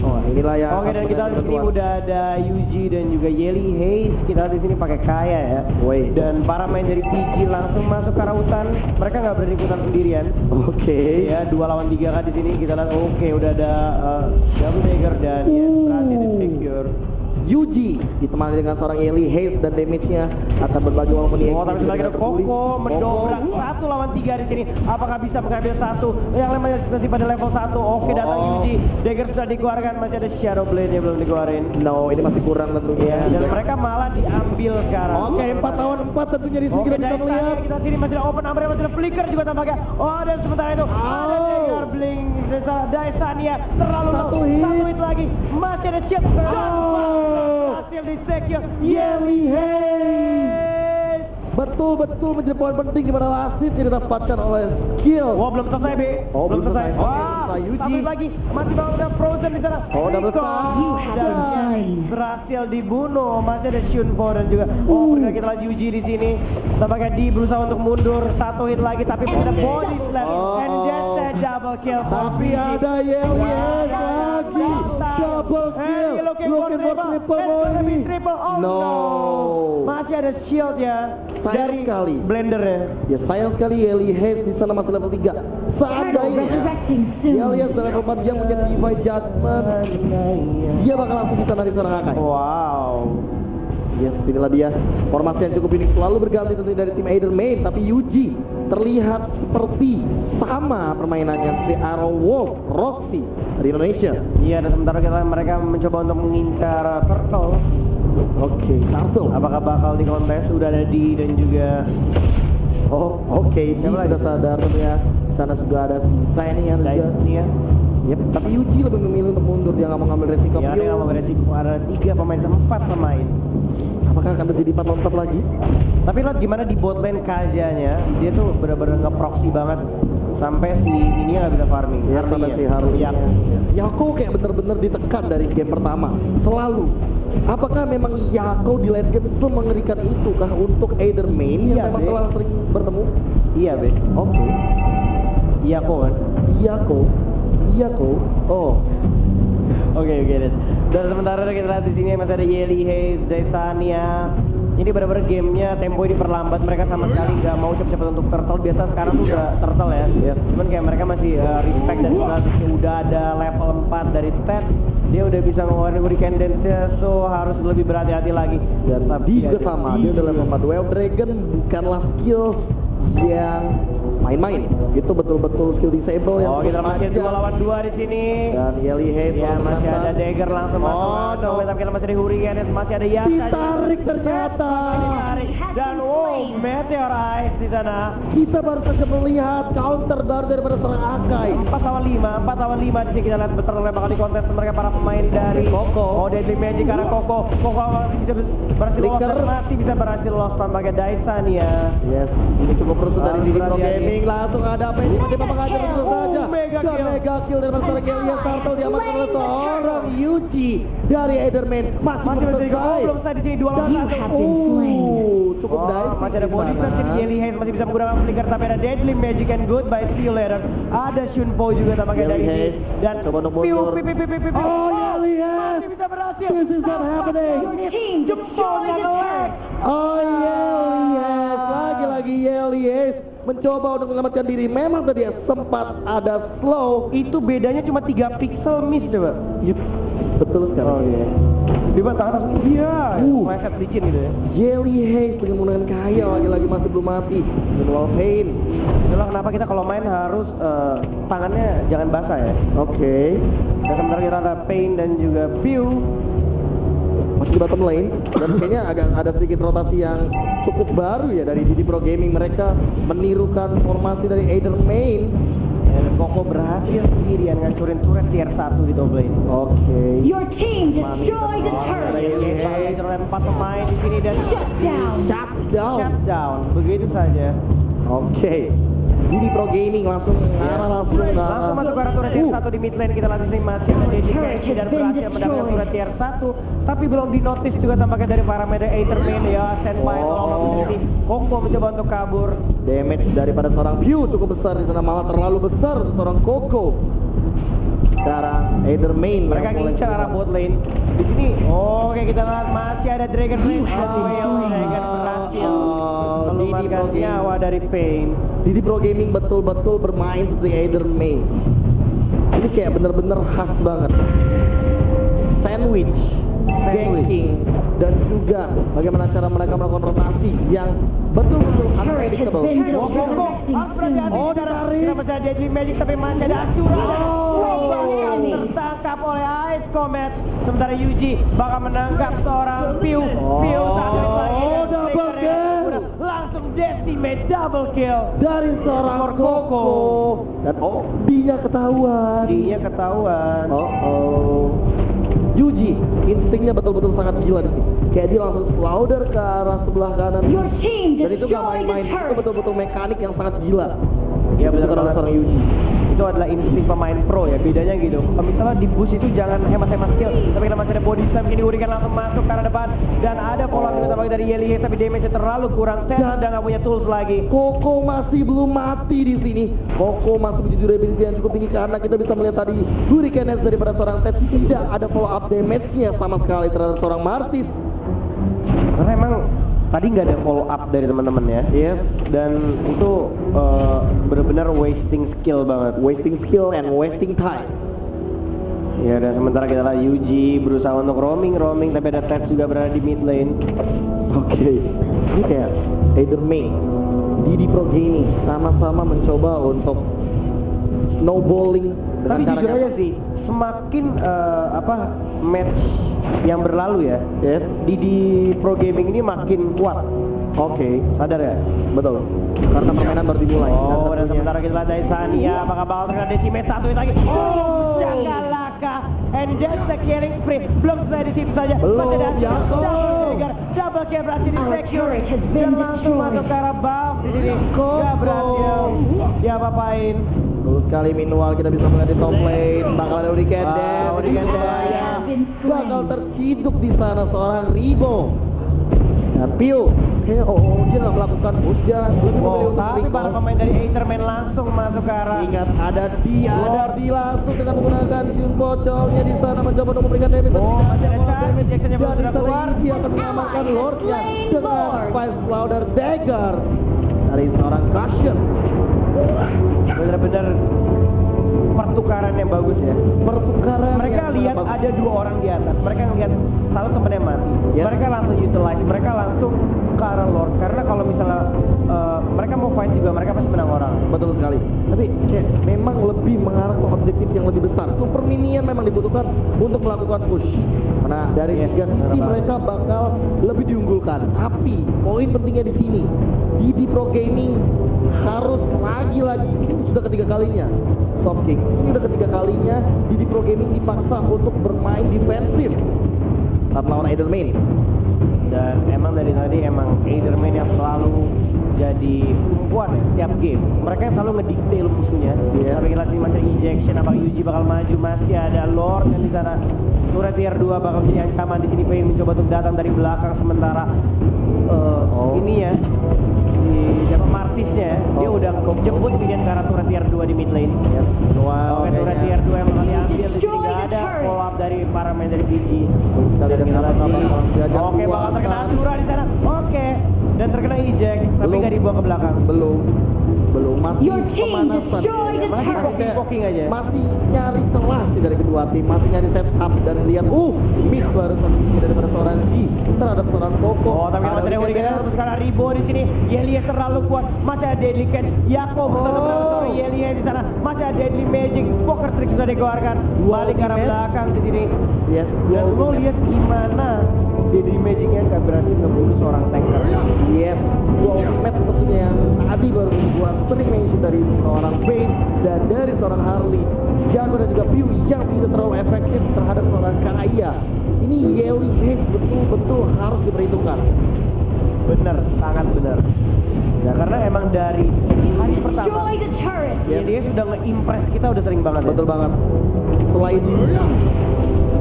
Oh, inilah yang. Oke, dan kita di sini udah ada Yuji dan juga Yeli Hayes. Kita di sini pakai Kaya ya. Woi. Dan para main dari PG langsung masuk ke arah hutan. Mereka nggak berani ikutan sendirian. Oke. Ya, 2 lawan 3 kan di sini. Kita lihat oke, udah ada Double Dagger dan ya berhasil di secure. Yuji ditemani dengan seorang Yeli Hayes, dan damage-nya akan berbagi walaupun Oh, tapi lagi ada Koko mendobrak 1 lawan 3 di sini. Apakah bisa mengambil 1? Yang lainnya masih pada level 1. Oke, datang Yuji. Dagger sudah dikeluarkan, masih ada Shadow Blade yang belum dikeluarin. No, ini masih kurang tentunya. Ya, dan mereka malah diambil sekarang. Oke, 4 lawan tempat tentunya di sini Oke, kita bisa melihat. kita sini masih ada open umbrella, masih ada flicker juga tampaknya. Oh, dan sementara itu ada Dagger Blink Daisania terlalu Satu low. hit. Satu hit lagi. Masih ada shield. Hasil di secure. Yelly Hayes betul-betul menjadi poin penting di mana wasit yang didapatkan oleh skill. Wah, belum selesai, Be. Oh, belum selesai. Oke, Wah, selesai. Yuji. satu hit lagi. Masih bawa udah frozen di sana. Oh, udah Rico. besar. You have Dan been slain. berhasil dibunuh. Masih ada Shunpo dan juga bergerak kita lagi Yuji di sini. Tampaknya di berusaha untuk mundur. Satu hit lagi tapi masih ada body slam. And that's a double kill. Tapi ada Yelly Hayes lagi. Double kill. Looking for triple Lebih body. triple. Oh No. no. Masih ada shield ya. Sayang Dari sekali. blender ya. Ya sayang sekali Yelly Hayes di sana masih level 3. Seandainya Resurrecting soon. Yelly Hayes dalam level 4 dia menjadi Divine Judgment, dia bakal langsung bisa dari seorang Akai. Wow. Yes, inilah dia formasi yang cukup unik, selalu berganti tentunya dari tim Either Main, tapi Yuji terlihat seperti sama permainannya seperti Arrow Wolf, Roxy dari Indonesia. Iya, dan sementara mereka mencoba untuk mengincar Turtle. Oke, langsung. Apakah bakal di kontes? Udah ada di dan juga Oh, oke, dia sudah sadar tentunya. Sana juga ada Signing yang juga. Dainia. Yep, tapi Yuji lebih memilih untuk mundur, dia nggak mau ngambil resiko. Ya, dia nggak mau beresiko. Ada 3 pemain, 4 pemain. Apakah akan terjadi 4 lawan 4 lagi? Tapi lihat gimana di bot lane Kajanya, dia tuh benar-benar nge-proxy banget sampai si ini nggak bisa farming. Ya, sampai si Haru. Ya. Yako kayak bener-bener ditekan dari game pertama, selalu. Apakah memang Yako di late game itu mengerikan itu kah untuk Either Main yang Iya, memang Be. terlalu sering bertemu? Iya, Be. Oke. Iya kok kan. Yako. Oh. Oke, deh. Dan sementara kita lihat di sini masih ada Yelly Hayes, Daisania. Ini benar-benar gamenya tempo diperlambat. Mereka sama sekali nggak mau cepet-cepet untuk turtle. Biasa sekarang tuh udah turtle ya. Cuman kayak mereka masih respect dan udah ada level 4 dari stat. Dia udah bisa ngeluarin Hurricane Dance-nya, so harus lebih berhati-hati lagi. Dan Di juga sama, dia udah level 4. Wave Dragon bukanlah skill yang main-main. Itu betul-betul skill disable yang Oh, kita masih sengaja. 2 lawan 2 di sini. Dan Yelly Hayes Ya, lawan masih Nathan. ada Dagger langsung masuk. no. Tapi kita masih ada Hurricane, masih ada Yasa. Ditarik ternyata. Ditarik. Dan Meteor Ice di sana. Kita baru saja melihat counter baru daripada seorang Akai. 4 lawan 5 di sini kita lihat betul bakal di kontes mereka para pemain dari Koko. Oh, Deadly Magic karena Koko bisa berhasil lolos Flicker. dan masih bisa berhasil lolos tanpa Daisania. Yes, ini cukup rusuh dari Harus Didi Pro berhati-hati. Gaming. Langsung ada apa ini? Kita mengajar tentu saja. Mega Dan kill. mega kill dari seorang Yelly Turtle diamankan oleh seorang Yuji dari Eitherman. Masih bisa digabung, belum selesai di sini 2 lawan 1. Cukup dive. Masih ada body slam di Yelly Hayes masih bisa menggunakan flicker tapi ada Deadly Magic and Goodbye See You Later. Ada Shunpo juga tampaknya dari Yelly ini Hayes dan coba untuk mundur. Oh, Yelly Hayes. masih bisa berhasil. This is not happening. Your team destroyed the turret. Oh, Yelly Hayes. Lagi-lagi Yelly Hayes mencoba untuk menyelamatkan diri. Memang tadi sempat ada slow. Itu bedanya cuma 3 pixel miss coba. Yep. Betul sekali. Oh iya. Tiba tangan langsung iya. Meleset licin gitu ya. Yelly Hayes dengan menggunakan kaya lagi-lagi masih belum mati. Dan Pain. Itulah kenapa kita kalau main harus tangannya jangan basah ya. Oke. Dan sementara kita ada Pain dan juga Pew. Masih di bottom lane. Dan kayaknya agak ada sedikit rotasi yang cukup baru ya dari Didi Pro Gaming. Mereka menirukan formasi dari Either Main. Dan Koko berhasil sendirian ngancurin turret tier 1 di top lane. Oke. Your team destroyed the Ada turret. Yelly Hayes oleh 4 pemain di sini dan Shut down. shutdown. Begitu saja. Oke. Didi Pro Gaming langsung langsung Masuk ke arah turret tier 1 di mid lane. Kita lihat di sini masih ada dedikasi dan berhasil mendapatkan turret tier 1. Tapi belum dinotis juga tampaknya dari parameter Eitherman ya. Standby tolong di sini. Koko mencoba untuk kabur. Damage daripada seorang View cukup besar di sana, malah terlalu besar untuk seorang Koko. Sekarang Either Main Mereka yang mulai ngincar arah bot lane. Di sini, oke kita lihat masih ada Dragon Blade. Dragon berhasil melumatkan nyawa dari Pain. Didi Pro Gaming betul-betul bermain seperti Either Main. Ini kayak bener-bener khas banget. Sandwich, ganking, dan juga bagaimana cara mereka melakukan rotasi yang betul-betul unpredictable. Koko harus berhati-hati. Oh, Kita masih ada Deadly Magic tapi masih ada Asura. Bahkan tertangkap oleh Ice Comet. Sementara Yuji bakal menangkap seorang Pew. Pew satu lagi. double kill. double kill dari seorang Lord Koko. Dan D-nya ketahuan. D-nya ketahuan. Yuji, instingnya betul-betul sangat gila di sini. Kayak dia langsung slaughter ke arah sebelah kanan. Your team Dan itu gak destroyed the main-main, itu turret. betul-betul mekanik yang sangat gila. Ya benar Dilakukan oleh banget. seorang Yuji. Itu adalah insting pemain pro ya, bedanya gitu. Misalnya di boost itu jangan hemat-hemat skill, tapi kita masih ada body slam, ini Hurricane langsung masuk ke arah depan dan ada pola kita lagi dari Yeli, tapi damage-nya terlalu kurang. Saya udah nggak punya tools lagi. Koko masih belum mati di sini. Koko masih punya durability yang cukup tinggi karena kita bisa melihat tadi Hurricane daripada seorang Ted tidak ada follow up damage-nya sama sekali terhadap seorang Martis. Karena emang tadi nggak ada follow up dari teman-teman ya. Yes. Dan itu benar-benar wasting skill banget. Wasting skill and wasting time. Ya dan sementara kita lihat Yuji berusaha untuk roaming, tapi ada Ted juga berada di mid lane. Oke. Ini kayak Either May, Didi Pro Gaming sama-sama mencoba untuk snowballing dengan Tapi cara jujur aja sih, semakin match yang berlalu ya, Yes. di Pro Gaming ini makin kuat. Oke. Sadar ya? Betul. Karena permainan baru dimulai. Oh, dan tentunya- sementara kita lihat dari Sania, apakah bakal terkena decimate satu ini lagi? Oh, Jagalaka, and that's the killing spree. Belum selesai di situ saja. Belum, Masih ada Yako. double kill berhasil di Our secure. turret has been Dan langsung destroyed. masuk ke arah buff di sini. Gak berhasil. Ya apa-apain. Betul sekali, meanwhile kita bisa melihat di top lane bakal ada Hurricane Wow, Dash. Hurricane Di Dash. wilayah. Been slain. Bakal terciduk di sana seorang Ribo. Nah, Pio, kayaknya dia nggak melakukan push, dia lebih memilih Wow, untuk tapi recall. para pemain dari Aetherman langsung masuk ke arah. Ingat ada di langsung dengan menggunakan Jun Pocolnya di sana mencoba untuk memberikan damage. Oh, masih ada chance. Jackson-nya Dan baru di sudah sana keluar. Izzy akan mengamankan Ally Lordnya slain dengan Lord. Spice Louder Dagger dari seorang Crusher. Bener-bener pertukaran yang bagus ya. Pertukaran Mereka yang lihat sangat ada dua orang di atas. Mereka ngelihat satu temennya mati. Ya. Mereka langsung utilize. Mereka langsung ke arah Lord. Karena kalau misalnya mereka mau fight juga, mereka pasti menang orang. betul sekali. Tapi kayak memang lebih mengarah ke objektif yang lebih besar. Super minion memang dibutuhkan untuk melakukan push. Karena dari Yes, tiga sisi benar mereka bakal lebih diunggulkan. Tapi poin pentingnya di sini, Didi Pro Gaming harus lagi-lagi ini sudah ketiga kalinya. Top King ini udah ketiga kalinya Didi Pro Gaming dipaksa untuk bermain defensif saat lawan Edelman. Dan emang dari tadi emang Aetherman yang selalu jadi perempuan ya, setiap game. Mereka yang selalu ngedetail musuhnya. Iya. Tapi kita sih macam injection, apakah Yuji bakal maju, masih ada Lord yang di sana. Turret tier 2 bakal menjadi ancaman di sini. Pain mencoba untuk datang dari belakang sementara ini ya si siapa Martisnya ya, dia udah jemput minion ke arah turret tier 2 di mid lane. Oke, turret tier 2 yang bakal diambil di sini nggak ada follow up dari para main dari PG. Sekali dan Oke, bakal terkena Asura di sana. Oke, dan terkena eject, tapi Belum. nggak dibuang ke belakang. belum masih Your team pemanasan. destroyed the Masih turret. Poking aja. masih nyari celah sih dari kedua tim, masih nyari setup dan lihat miss barusan daripada seorang G terhadap seorang Koko. Oh, tapi masih ada Hurricane terus sekarang Ribo di sini. Yelia terlalu kuat. Masih ada Deadly Catch. Yakob bersama Yelia di sana. Masih ada Deadly Magic. Poker Trick sudah dikeluarkan. Balik ke arah belakang di sini. Yes, Dan lo lihat gimana Deadly Magicnya nggak berhasil ngebunuh seorang tanker. yes, dua ultimate tentunya yang tadi baru membuat sering mention dari seorang Bane dan dari seorang Harley. Jago dan juga Piu yang tidak terlalu efektif terhadap seorang Kaya. Ini Yeli betul-betul harus diperhitungkan. Bener, sangat bener. Ya karena emang dari hari pertama Destroy the turret. Yelia sudah nge-impress kita udah sering banget. Betul banget. Selain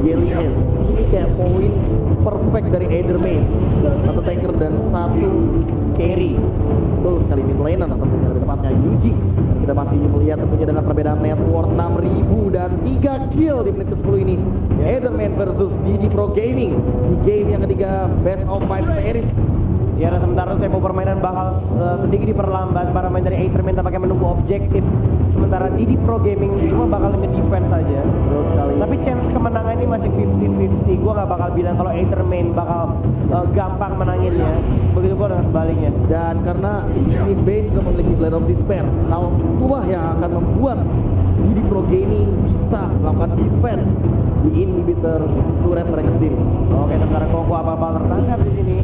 Yeli ini kayak poin perfect dari Ederman. Satu tanker dan satu carry. Betul sekali mid laner tentunya lebih tepatnya Yuji. Dan kita masih melihat tentunya dengan perbedaan network 6.000 dan 3 kill di menit ke-10 ini. Ederman versus Didi Pro Gaming di game yang ketiga Best of 5 series. Ya, dan sementara tempo permainan bakal sedikit diperlambat. Para main dari Aetherman tampaknya menunggu objektif. Sementara Didi Pro Gaming cuma bakal nge-defense saja. Tapi chance kemenangan ini masih 50-50. Gue gak bakal bilang kalau Aetherman bakal gampang menanginnya. Begitu pun dengan sebaliknya. Dan karena ini Bane juga memiliki Blade of Despair, hal itulah yang akan membuat Didi Pro Gaming bisa melakukan defense di inhibitor turret mereka sendiri. Oke, sementara Koko apa-apa tertangkap di sini.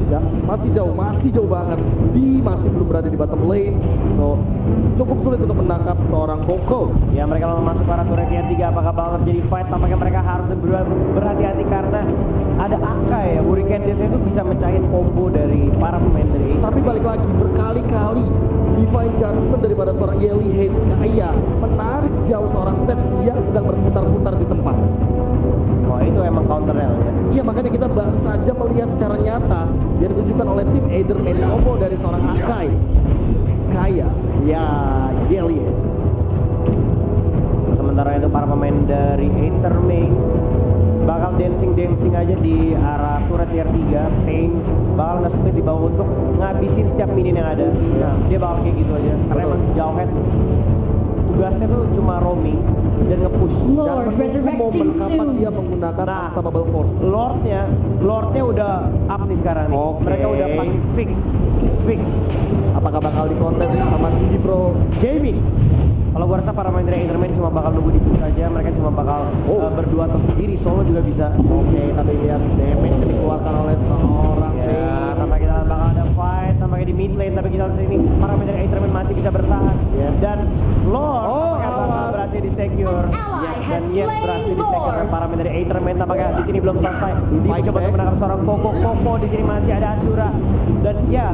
Ya, masih jauh banget. Masih belum berada di bottom lane. So, cukup sulit untuk menangkap seorang Koko. Ya, mereka langsung masuk ke arah turret tier 3. Apakah bakal jadi fight? Tampaknya mereka harus berhati-hati karena ada Akai ya. Hurricane Death itu bisa mecahin combo dari para pemain dari Acer. Tapi balik lagi berkali-kali Divine Judgment daripada seorang Yelly Hate kayak menarik jauh seorang Steph yang sedang berputar-putar di tempat. Wah, itu emang counternya ya. Iya, makanya kita baru saja melihat secara nyata yang ditunjukkan oleh tim Ederman combo dari seorang Akai. Kayak ya Yelly Hate. Sementara itu para pemain dari Ederman bakal dancing aja di arah turret tier 3. Pain bakal nge-split di bawah untuk ngabisin setiap minion yang ada. Nah, dia bakal kayak gitu aja. Karena emang Jawhead tugasnya tuh cuma roaming dan nge-push. Dan menunggu momen kapan dia menggunakan aksa bubble force. Lordnya udah up nih sekarang nih. Oke. Mereka udah pasti fix. Apakah bakal dikontes sama Didi Pro Gaming? Kalau gua rasa para pemain dari Ederman cuma bakal nunggu di push aja. Mereka cuma bakal berdua atau sendiri. Solo juga bisa. Oke, tapi lihat damage yang dikeluarkan oleh seorang Ya, tanpa kita bakal ada fight, tampaknya di mid lane, tapi kita lihat ini para pemain dari Ederman masih bisa bertahan. Dan Lord bakal berhasil di secure. Dan Yes berhasil di secure oleh para pemain dari Ederman. Tampaknya di sini belum selesai. Dia coba untuk menangkap seorang Koko. Di sini masih ada Asura. Dan ya,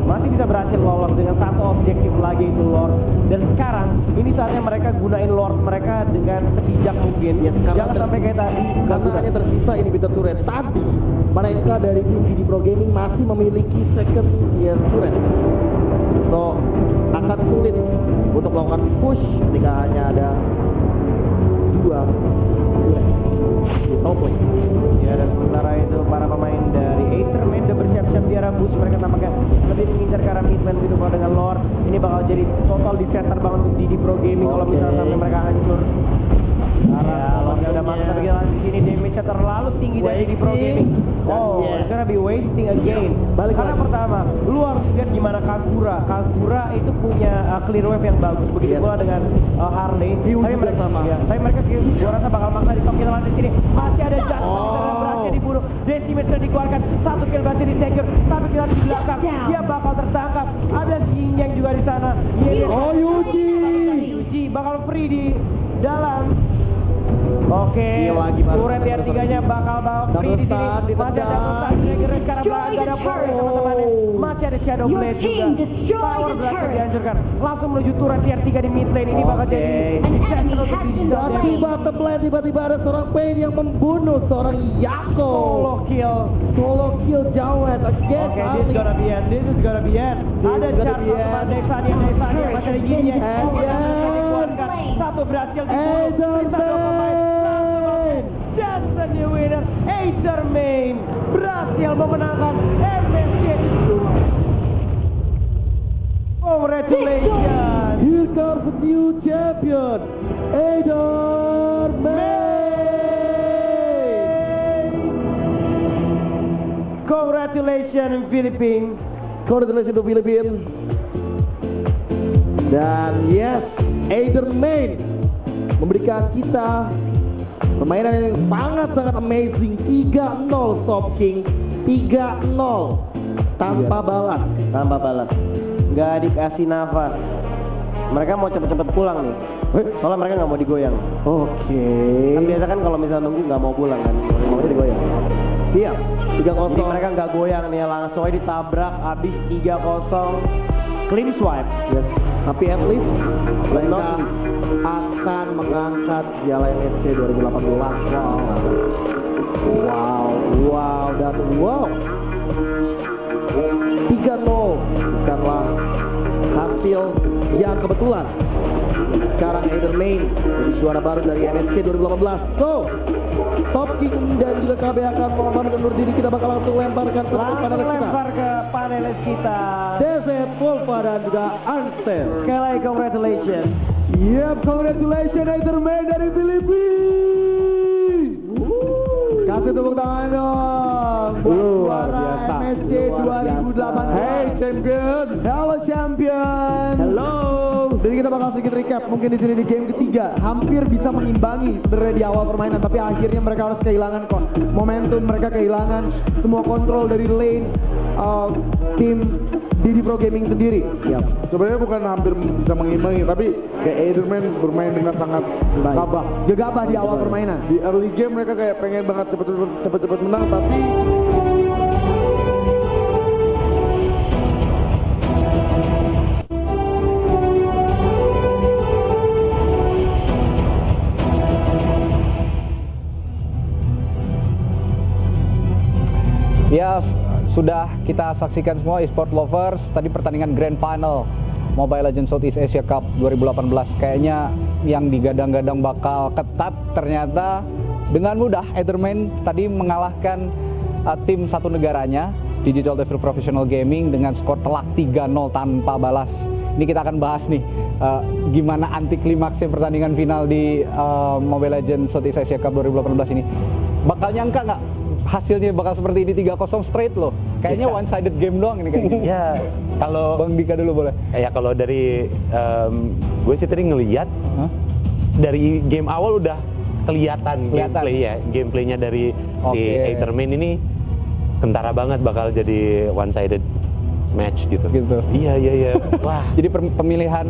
masih bisa berhasil lolos dengan satu objektif lagi itu Lord. Dan sekarang ini saatnya mereka gunain Lord mereka dengan sebijak mungkin. Jangan sampai kayak tadi. Karena hanya tersisa inhibitor turret. Tadi mereka dari tim Didi Pro Gaming masih memiliki second tier turret. So, akan sulit untuk melakukan push ketika hanya ada dua turret di top lane. Ya, dan sementara itu para pemain dari Ederman udah bersiap-siap di arah boost. Mereka tampaknya lebih mengincar ke arah mid lane gitu. Kalau dengan Lord ini bakal jadi total disaster banget untuk Didi Pro Gaming kalau misalnya sampai mereka hancur. Lordnya udah masuk, tapi kita lihat di sini damage-nya terlalu tinggi dari Didi Pro Gaming. It's gonna be wasting again. Karena pertama, lu harus lihat gimana Kagura itu punya clear wave yang bagus. Begitu pula dengan Harley. Tapi mereka gua rasa bakal maksa di top. Kita lihat di sini masih ada Judgment berhasil dibunuh. Decimate sudah dikeluarkan, satu kill berhasil di secure. Tapi kita di belakang, dia bakal tertangkap. Ada Xinjiang juga di sana. Yuji bakal free di dalam. Oke, turret tier 3-nya bakal free di sini. Masih ada Mustache Trigger sekarang belakang ada Flores teman-teman. Masih ada Shadow Blade juga. Tower berhasil dihancurkan. Langsung menuju turret tier 3 di mid lane. Ini bakal jadi disaster untuk Tiba-tiba ada seorang Pain yang membunuh seorang Yako. Solo kill Jawhead again. Oke, this is gonna be end. Ada Charles sama Desania masih ada Yin yang satu berhasil dibunuh. Just the new winner, Ederman berhasil memenangkan MSC. Congratulations! Here comes the new champion, Ederman! Congratulations Philippines! Congratulations to Philippines. Dan yes, Ederman memberikan kita permainan yang sangat-sangat amazing. 3-0 Soft King, 3-0 tanpa balas. Nggak dikasih nafas. Mereka mau cepet-cepet pulang nih. Soalnya mereka nggak mau digoyang. Oke. Kan biasa kan kalau misalnya nunggu nggak mau pulang kan, maunya digoyang. Iya, 3-0. Jadi mereka nggak goyang nih, langsung aja ditabrak. Abis 3-0. Clean swipe. Yes. Tapi at least mereka akan mengangkat Piala MSC 2018. Wow. 3-0 bukanlah hasil yang kebetulan. Sekarang Ederman jadi juara baru dari MSC 2018. So, Top King dan juga KB akan mohon undur diri. Kita bakal langsung lemparkan ke panelis kita. DZ, Volva dan juga Ansel. Sekali lagi congratulations. Yep, congratulations Ederman dari Filipina. Kasih tepuk tangan dong. Luar biasa. MSC 2018. Hey champion. Hello champion. Hello. Jadi kita bakal sedikit recap. Mungkin di sini di game ketiga hampir bisa mengimbangi sebenarnya di awal permainan, tapi akhirnya mereka harus kehilangan momentum. Mereka kehilangan semua kontrol dari lane. tim Didi Pro Gaming sendiri. Sebenarnya bukan hampir bisa mengimbangi, tapi kayak Ederman bermain dengan sangat tabah. Gegabah di awal permainan. Di early game mereka kayak pengen banget cepet-cepet menang, tapi Ya, sudah kita saksikan semua e-sport lovers tadi pertandingan Grand Final Mobile Legends Southeast Asia Cup 2018. Kayaknya yang digadang-gadang bakal ketat ternyata dengan mudah Ederman tadi mengalahkan tim satu negaranya, Digital Devil Professional Gaming, dengan skor telak 3-0 tanpa balas. Ini kita akan bahas nih gimana anti klimaksnya pertandingan final di Mobile Legends Southeast Asia Cup 2018 ini. Bakal nyangka nggak hasilnya bakal seperti ini 3-0 straight loh? Kayaknya one sided game doang ini kayaknya. Ya, kalau Bang Dika dulu boleh. Ya kalau dari gue sih tadi ngelihat dari game awal udah kelihatan gameplay ya, gameplaynya dari si Ederman ini kentara banget bakal jadi one sided match gitu. Iya. Wah. Jadi pemilihan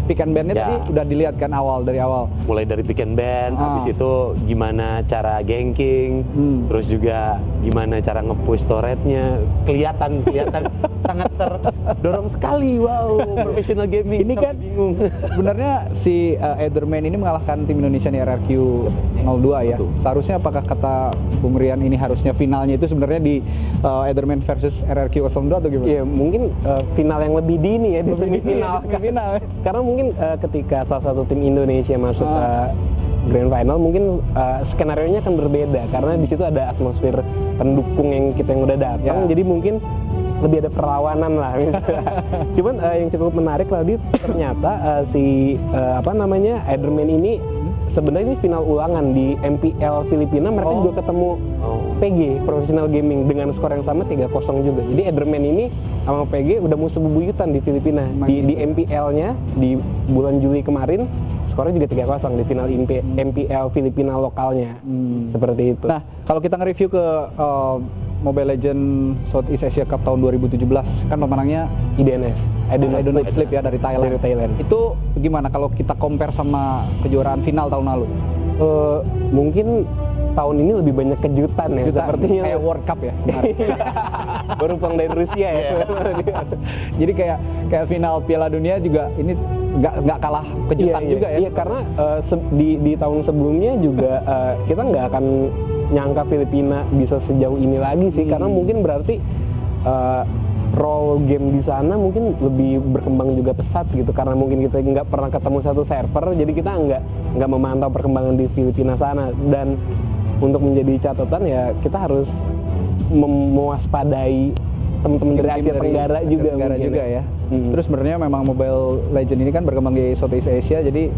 pick and ban-nya tadi udah dilihat kan dari awal. Mulai dari pick and ban, habis itu gimana cara ganking, terus juga gimana cara nge-push turret-nya, kelihatan sangat terdorong sekali. Wow, professional gaming. Ini kan bingung. Sebenarnya si Ederman ini mengalahkan tim Indonesia di RRQ 02 ya. Seharusnya apakah kata Bung Rian ini harusnya finalnya itu sebenarnya di Ederman versus RRQ 02 atau gimana? Iya, mungkin final yang lebih dini ya di semifinal. Karena mungkin ketika salah satu tim Indonesia masuk ke Grand Final, mungkin skenario-nya akan berbeda karena di situ ada atmosfer pendukung yang udah datang, jadi mungkin lebih ada perlawanan lah. Cuman yang cukup menarik tadi ternyata Ederman ini sebenarnya ini final ulangan di MPL Filipina. Mereka juga ketemu PG Professional Gaming dengan skor yang sama 3-0 juga. Jadi Ederman ini sama PG udah musuh bebuyutan di Filipina. Di MPL-nya di bulan Juli kemarin skornya juga 3-0 di final MPL Filipina lokalnya. Seperti itu. Nah, kalau kita nge-review ke Mobile Legends Southeast Asia Cup tahun 2017 kan pemenangnya IDNS Slip ya dari Thailand. Itu gimana kalau kita compare sama kejuaraan final tahun lalu? Mungkin tahun ini lebih banyak kejutan ya, sepertinya kayak World Cup ya. Baru pulang dari Rusia ya. Jadi kayak final Piala Dunia juga ini nggak kalah kejutan juga ya. Iya, karena di tahun sebelumnya juga kita nggak akan nyangka Filipina bisa sejauh ini lagi sih, karena mungkin berarti role game di sana mungkin lebih berkembang juga pesat gitu, karena mungkin kita nggak pernah ketemu satu server, jadi kita nggak memantau perkembangan di Filipina sana. Dan untuk menjadi catatan ya kita harus mewaspadai teman-teman dari Asia Tenggara juga ya. Terus sebenarnya memang Mobile Legends ini kan berkembang di Southeast Asia, jadi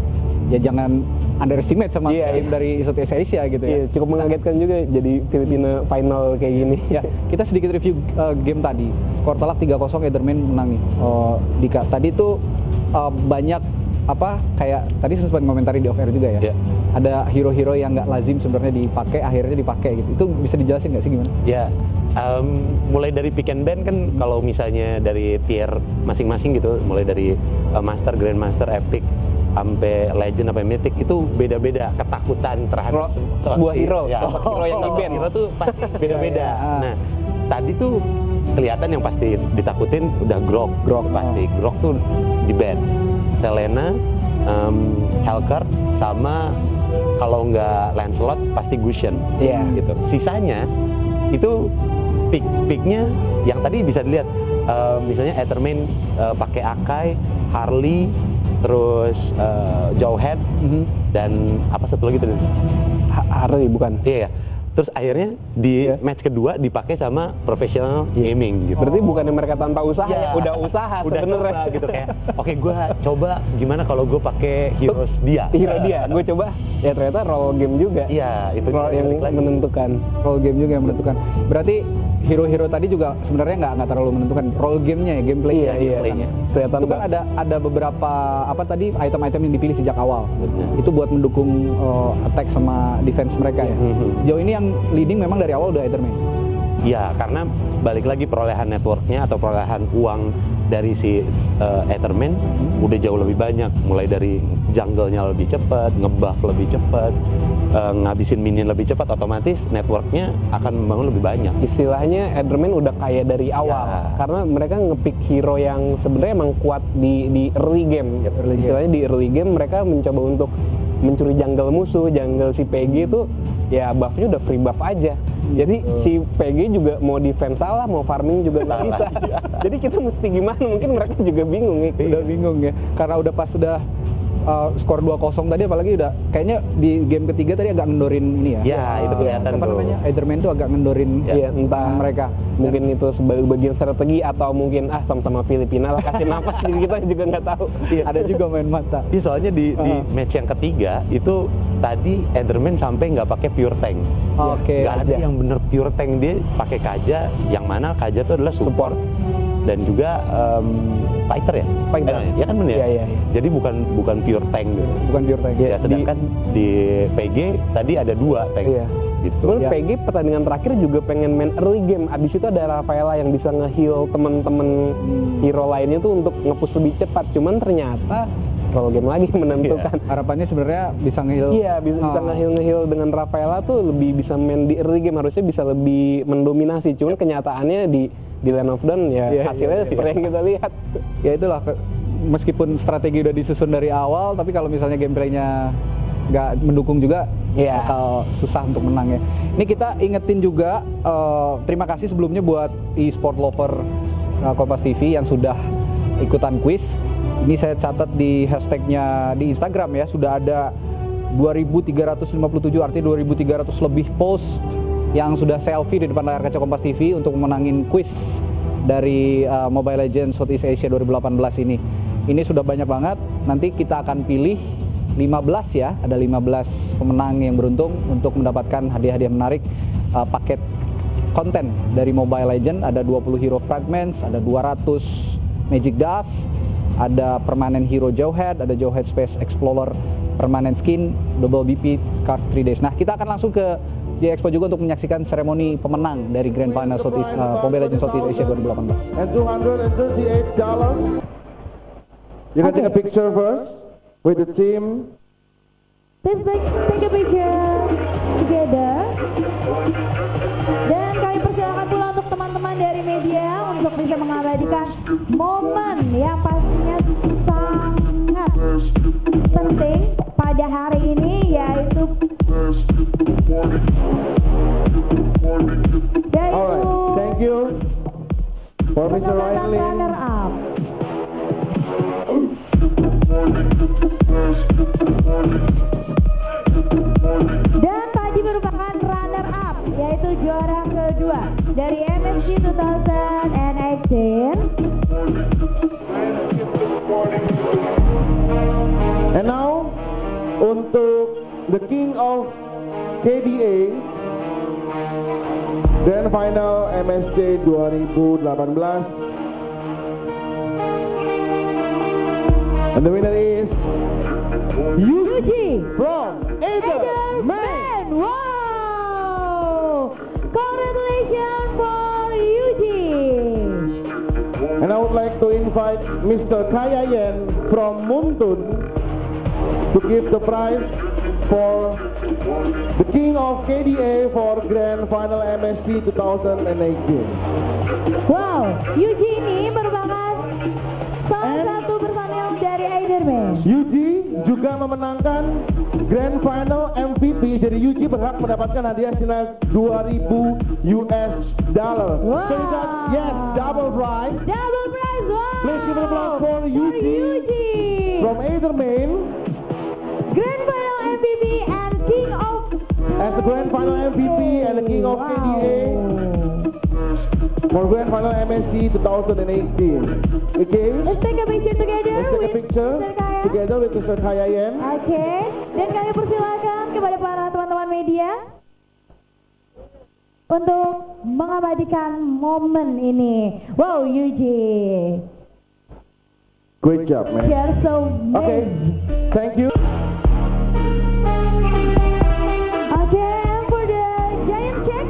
ya jangan underestimate sama tim dari Southeast Asia gitu ya. Cukup mengagetkan juga jadi Filipina final kayak gini. Ya, kita sedikit review game tadi. Skor telak 3-0 Ederman menang nih. Dika, tadi tuh banyak kayak tadi sempat komentari di off air juga ya. Ada hero-hero yang nggak lazim sebenarnya dipakai, akhirnya dipakai gitu. Itu bisa dijelasin nggak sih gimana? Ya. Mulai dari pick and ban kan kalau misalnya dari tier masing-masing gitu, mulai dari Master, Grandmaster, Epic sampai Legend sampai Mythic itu beda-beda ketakutan terhadap sebuah hero. Hero yang nge-ban itu tuh pasti beda-beda. Nah, tadi tuh kelihatan yang pasti ditakutin udah Grok pasti. Grok tuh di-ban. Selena, Helker sama kalau nggak Lancelot pasti Gusion. Gitu. Sisanya itu pick-nya yang tadi bisa dilihat, misalnya Ederman pakai Akai, Harley, terus Jawhead, dan apa satu lagi tuh? Harley bukan? Iya. Terus akhirnya di match kedua dipakai sama Professional Gaming gitu. Berarti bukan yang mereka tanpa usaha ya? Udah usaha sebenarnya gitu kayak. Oke, gue coba gimana kalau gue pakai hero dia. Gue coba ya ternyata role game juga. Iya, itu role yang menentukan. Role game juga yang menentukan. Berarti hero-hero tadi juga sebenarnya nggak terlalu menentukan, role gamenya ya, gameplaynya. Kelihatan itu kan ada beberapa item-item yang dipilih sejak awal. Itu buat mendukung attack sama defense mereka ya. Jauh ini yang leading memang dari awal udah Ederman. Ya, karena balik lagi perolehan networknya atau perolehan uang dari si Etherman udah jauh lebih banyak, mulai dari jungle-nya lebih cepat, ngebuff lebih cepat, ngabisin minion lebih cepat, otomatis networknya akan membangun lebih banyak. Istilahnya Etherman udah kaya dari awal, karena mereka ngepick hero yang sebenarnya emang kuat di early game. Istilahnya di early game mereka mencoba untuk mencuri jungle musuh, jungle si PG itu ya buffnya udah free buff aja. Jadi si PG juga mau defense salah, mau farming juga nggak bisa. Jadi kita mesti gimana? Mungkin mereka juga bingung nih. Udah bingung ya, karena udah pas sudah skor 2-0 tadi, apalagi udah kayaknya di game ketiga tadi agak ngendorin ini ya. Ya, itu kelihatan apa tuh. namanya? Etherman tuh agak ngendorin entah mereka. Mungkin itu sebagai bagian strategi atau mungkin sama-sama Filipina lah kasih napas, kita juga nggak tahu. Ada juga main mata. Iya, soalnya di match yang ketiga itu tadi Etherman sampai nggak pakai pure tank. Oke. Nggak ada yang bener pure tank, dia pakai Kaja, yang mana Kaja itu adalah support dan juga fighter ya. Fighter. Ya kan bener ya. Iya. Jadi bukan pure tank gitu. Bukan pure tank. Ya, sedangkan di PG tadi ada 2 tank. Iya. Gitu. Cuman PG pertandingan terakhir juga pengen main early game. Abis itu ada Rafaela yang bisa nge-heal temen-temen hero lainnya tuh untuk nge-push lebih cepat. Cuman ternyata roll game lagi menentukan. Harapannya sebenarnya bisa nge-heal. Iya, bisa nge-heal dengan Rafaela tuh lebih bisa main di early game, harusnya bisa lebih mendominasi. Cuman kenyataannya di Land of Dawn ya hasilnya seperti yang kita lihat. Ya itulah, meskipun strategi udah disusun dari awal, tapi kalau misalnya gameplaynya nggak mendukung juga, bakal susah untuk menang ya. Ini kita ingetin juga, terima kasih sebelumnya buat e-sport lover Kompas TV yang sudah ikutan quiz. Ini saya catat di hashtagnya di Instagram ya, sudah ada 2.357, artinya 2.300 lebih post yang sudah selfie di depan layar kaca Kompas TV untuk memenangin quiz dari Mobile Legends Southeast Asia 2018 ini. Ini sudah banyak banget, nanti kita akan pilih 15 ya, ada 15 pemenang yang beruntung untuk mendapatkan hadiah-hadiah menarik, paket konten dari Mobile Legends, ada 20 hero fragments, ada 200 magic dust, ada permanent hero Jawhead, ada Jawhead Space Explorer permanent skin, double BP card 3 days. Nah, kita akan langsung ke di Expo juga untuk menyaksikan seremoni pemenang dari Grand Final Southeast, Mobile Legends Southeast Asia 2018. And $238. You can take a picture first with the team. Let's take a picture together. Dan kami persilakan pula untuk teman-teman dari media untuk bisa mengabadikan momen yang pastinya sangat penting pada hari ini, yaitu Alright, thank you for Mr. Ryan Lim. runner up. Dan tadi merupakan runner up, yaitu juara kedua dari MSG 2018. And now untuk the King of KDA Grand Final MSC 2018, and the winner is Yuji from Etherman. Wow! Congratulations for Yuji. And I would like to invite Mr. Kayayen from Muntun to give the prize for the King of KDA for Grand Final MSC 2018. Wow, Yuji ini merupakan salah satu personil dari Etherman. Yuji juga memenangkan Grand Final MVP, jadi Yuji berhak mendapatkan hadiah senilai $2,000 US. Wow. So you got, yes, double prize. Double prize, wow. Please give it a applause for Yuji from Etherman. Grand Final MVP and King of... As the Grand Final MVP and the King of KDA for Grand Final MSC 2018. Okay? Let's take a picture together. Let's take a with picture Mr. Kaya. together with Mr. Kayayen. Oke, dan kami persilakan kepada para teman-teman media untuk mengabadikan momen ini. Wow, Yuji. Great job, man. You're so Okay, thank you. Okay, and for the giant check.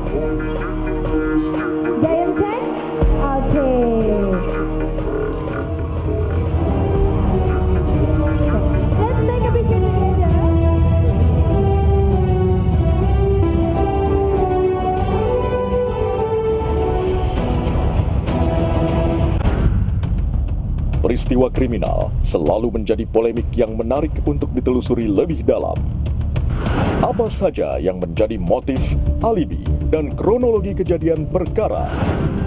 peristiwa kriminal selalu menjadi polemik yang menarik untuk ditelusuri lebih dalam. Apa saja yang menjadi motif, alibi, dan kronologi kejadian perkara?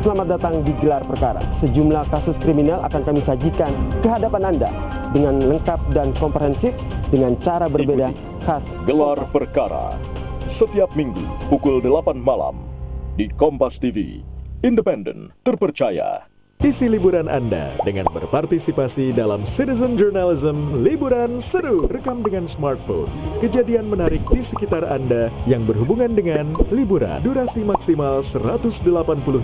Selamat datang di Gelar Perkara. Sejumlah kasus kriminal akan kami sajikan ke hadapan Anda dengan lengkap dan komprehensif dengan cara berbeda khas. Gelar Perkara setiap minggu pukul 8 malam di Kompas TV, independen, terpercaya. Isi liburan Anda dengan berpartisipasi dalam Citizen Journalism Liburan Seru. Rekam dengan smartphone kejadian menarik di sekitar Anda yang berhubungan dengan liburan. Durasi maksimal 180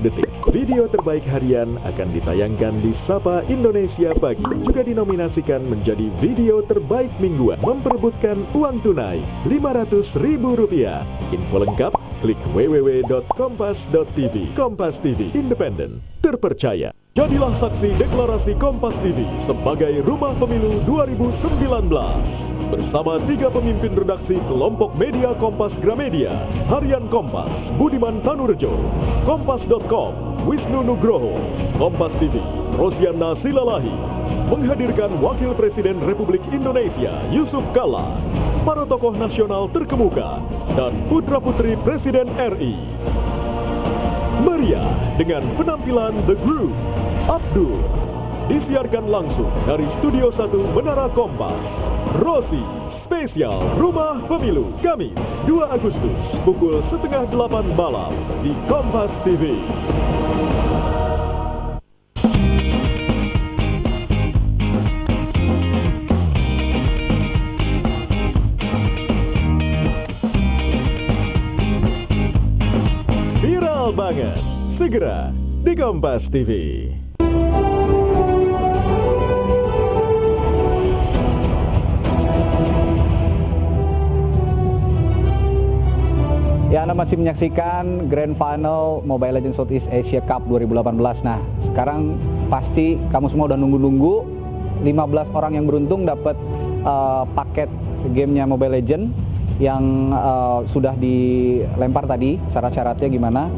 detik. Video terbaik harian akan ditayangkan di Sapa Indonesia Pagi. Juga dinominasikan menjadi video terbaik mingguan. Memperebutkan uang tunai Rp500.000. Info lengkap klik www.kompas.tv. Kompas TV, independen, terpercaya. Jadilah saksi deklarasi Kompas TV sebagai Rumah Pemilu 2019. Bersama 3 pemimpin redaksi kelompok media Kompas Gramedia, Harian Kompas, Budiman Tanurjo, Kompas.com, Wisnu Nugroho, Kompas TV, Rosiana Silalahi, menghadirkan Wakil Presiden Republik Indonesia, Yusuf Kala, para tokoh nasional terkemuka, dan putra-putri Presiden RI. Meriah dengan penampilan The Group, Abdul, disiarkan langsung dari Studio 1 Menara Kompas. Rosi, spesial Rumah Pemilu, Kamis 2 Agustus pukul 7:30 malam di Kompas TV. Viral banget, segera di Kompas TV. Ya, Anda masih menyaksikan Grand Final Mobile Legends Southeast Asia Cup 2018. Nah, sekarang pasti kamu semua udah nunggu-nunggu 15 orang yang beruntung dapat paket gamenya Mobile Legends yang sudah dilempar tadi. Syarat-syaratnya gimana?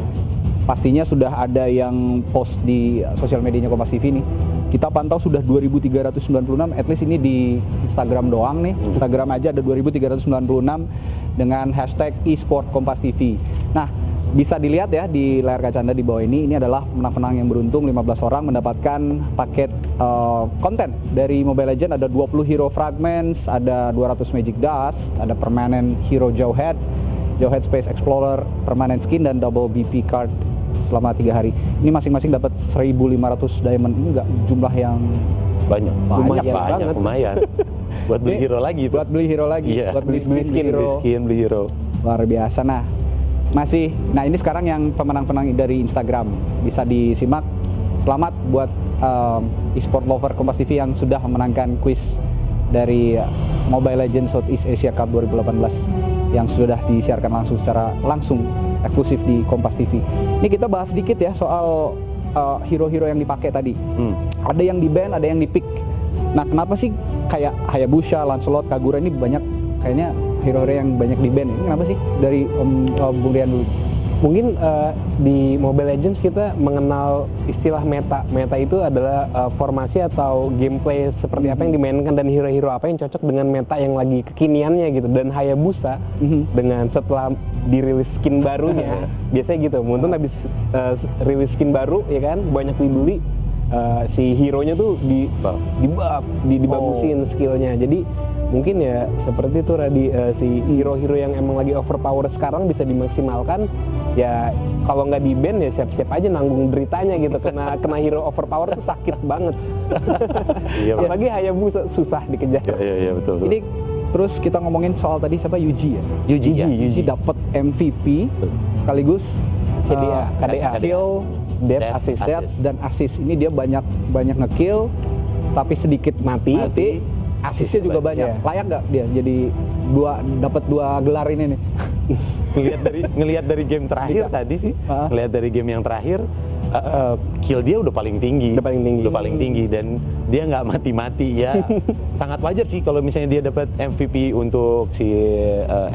Pastinya sudah ada yang post di sosial medianya Kompas TV nih. Kita pantau sudah 2.396, at least ini di Instagram doang nih. Instagram aja ada 2.396 dengan hashtag eSport Kompas TV. Nah, bisa dilihat ya di layar kaca Anda di bawah ini adalah pemenang-pemenang yang beruntung. 15 orang mendapatkan paket konten dari Mobile Legends. Ada 20 hero fragments, ada 200 magic dust, ada permanent hero Jawhead Space Explorer, permanent skin, dan double BP card selama 3 hari. Ini masing-masing dapat 1.500 diamond. Ini enggak jumlah yang banyak banget. Lumayan. Buat beli hero lagi. Buat beli hero lagi. Iya. Buat beli skin, beli hero. Luar biasa. Nah, ini sekarang yang pemenang-pemenang dari Instagram. Bisa disimak. Selamat buat eSport lover Kompas TV yang sudah memenangkan kuis dari Mobile Legends Southeast Asia Cup 2018 yang sudah disiarkan langsung eksklusif di Kompas TV. Ini kita bahas sedikit ya soal hero-hero yang dipakai tadi. Ada yang di-ban, ada yang di-pick. Nah, kenapa sih kayak Hayabusa, Lancelot, Kagura ini banyak kayaknya hero-hero yang banyak di-ban? Ini kenapa sih? Dari Bung Rian dulu. Mungkin di Mobile Legends kita mengenal istilah meta. Meta itu adalah formasi atau gameplay seperti apa yang dimainkan dan hero-hero apa yang cocok dengan meta yang lagi kekiniannya gitu. Dan Hayabusa dengan setelah dirilis skin barunya, biasanya gitu. Mungkin habis rilis skin baru ya kan, banyak dibeli, si hero-nya tuh dibagusin skillnya. Jadi mungkin ya seperti itu si hero-hero yang emang lagi overpower sekarang bisa dimaksimalkan. Ya kalau nggak di-ban ya siap-siap aja nanggung deritanya gitu. Kena hero overpower tuh sakit banget. Iya, apalagi Hayabusa susah dikejar. Iya betul. Ini terus kita ngomongin soal tadi siapa, Yuji ya? Yuji dapat MVP sekaligus KDA, kill, death, dan assist. Ini dia banyak ngekill tapi sedikit mati. Asisnya juga banyak. Layak nggak dia jadi dapat 2 gelar ini nih? Ngelihat dari game terakhir tadi sih, ngelihat dari game yang terakhir, kill dia udah paling tinggi, dan dia nggak mati-mati ya. Sangat wajar sih kalau misalnya dia dapat MVP untuk si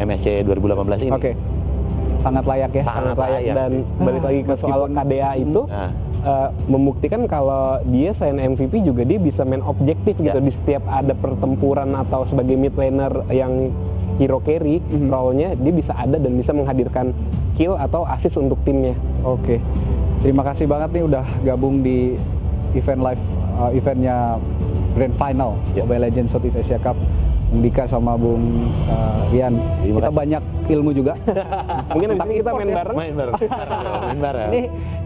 MSC 2018 ini. Oke. Sangat layak ya. Sangat layak. Dan balik lagi ke soal KDA itu, membuktikan kalau dia selain MVP juga dia bisa main objektif gitu di setiap ada pertempuran atau sebagai mid laner yang hero carry role-nya dia bisa ada dan bisa menghadirkan kill atau assist untuk timnya. Oke. Terima kasih banget nih udah gabung di eventnya Grand Final Mobile Legends Southeast Asia Cup. Bung Dika sama Bung Rian. Kita banyak ilmu juga. Mungkin nanti kita main bareng. Main bareng. Ini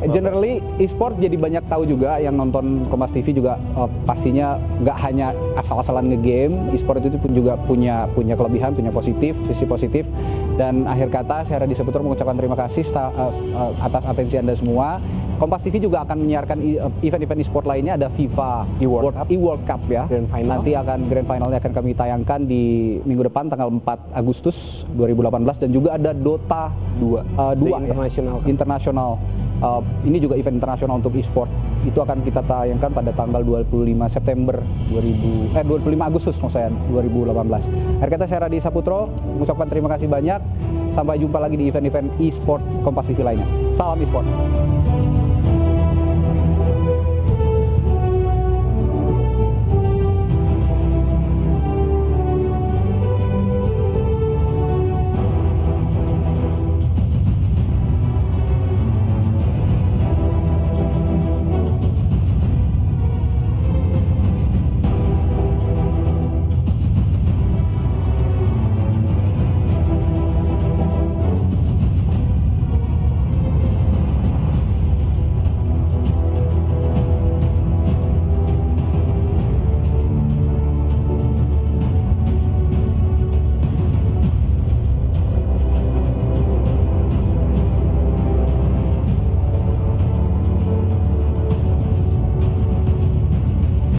generally e-sport jadi banyak tahu juga yang nonton Kompas TV juga pastinya nggak hanya asal-asalan nge-game. E-sport itu pun juga punya kelebihan, punya sisi positif. Dan akhir kata saya Radhi Saputra mengucapkan terima kasih atas atensi Anda semua. Kompas TV juga akan menyiarkan event-event e-sport lainnya, ada FIFA e-World Cup ya. Grand Final. Nanti akan Grand Finalnya akan kami tayangkan di minggu depan tanggal 4 Agustus 2018 dan juga ada Dota 2 internasional. Ini juga event internasional untuk e-sport. Itu akan kita tayangkan pada tanggal 25 Agustus 2018. Akhir kata saya Radhi Saputro mengucapkan terima kasih banyak. Sampai jumpa lagi di event-event e-sport Kompas TV lainnya. Salam e-sport.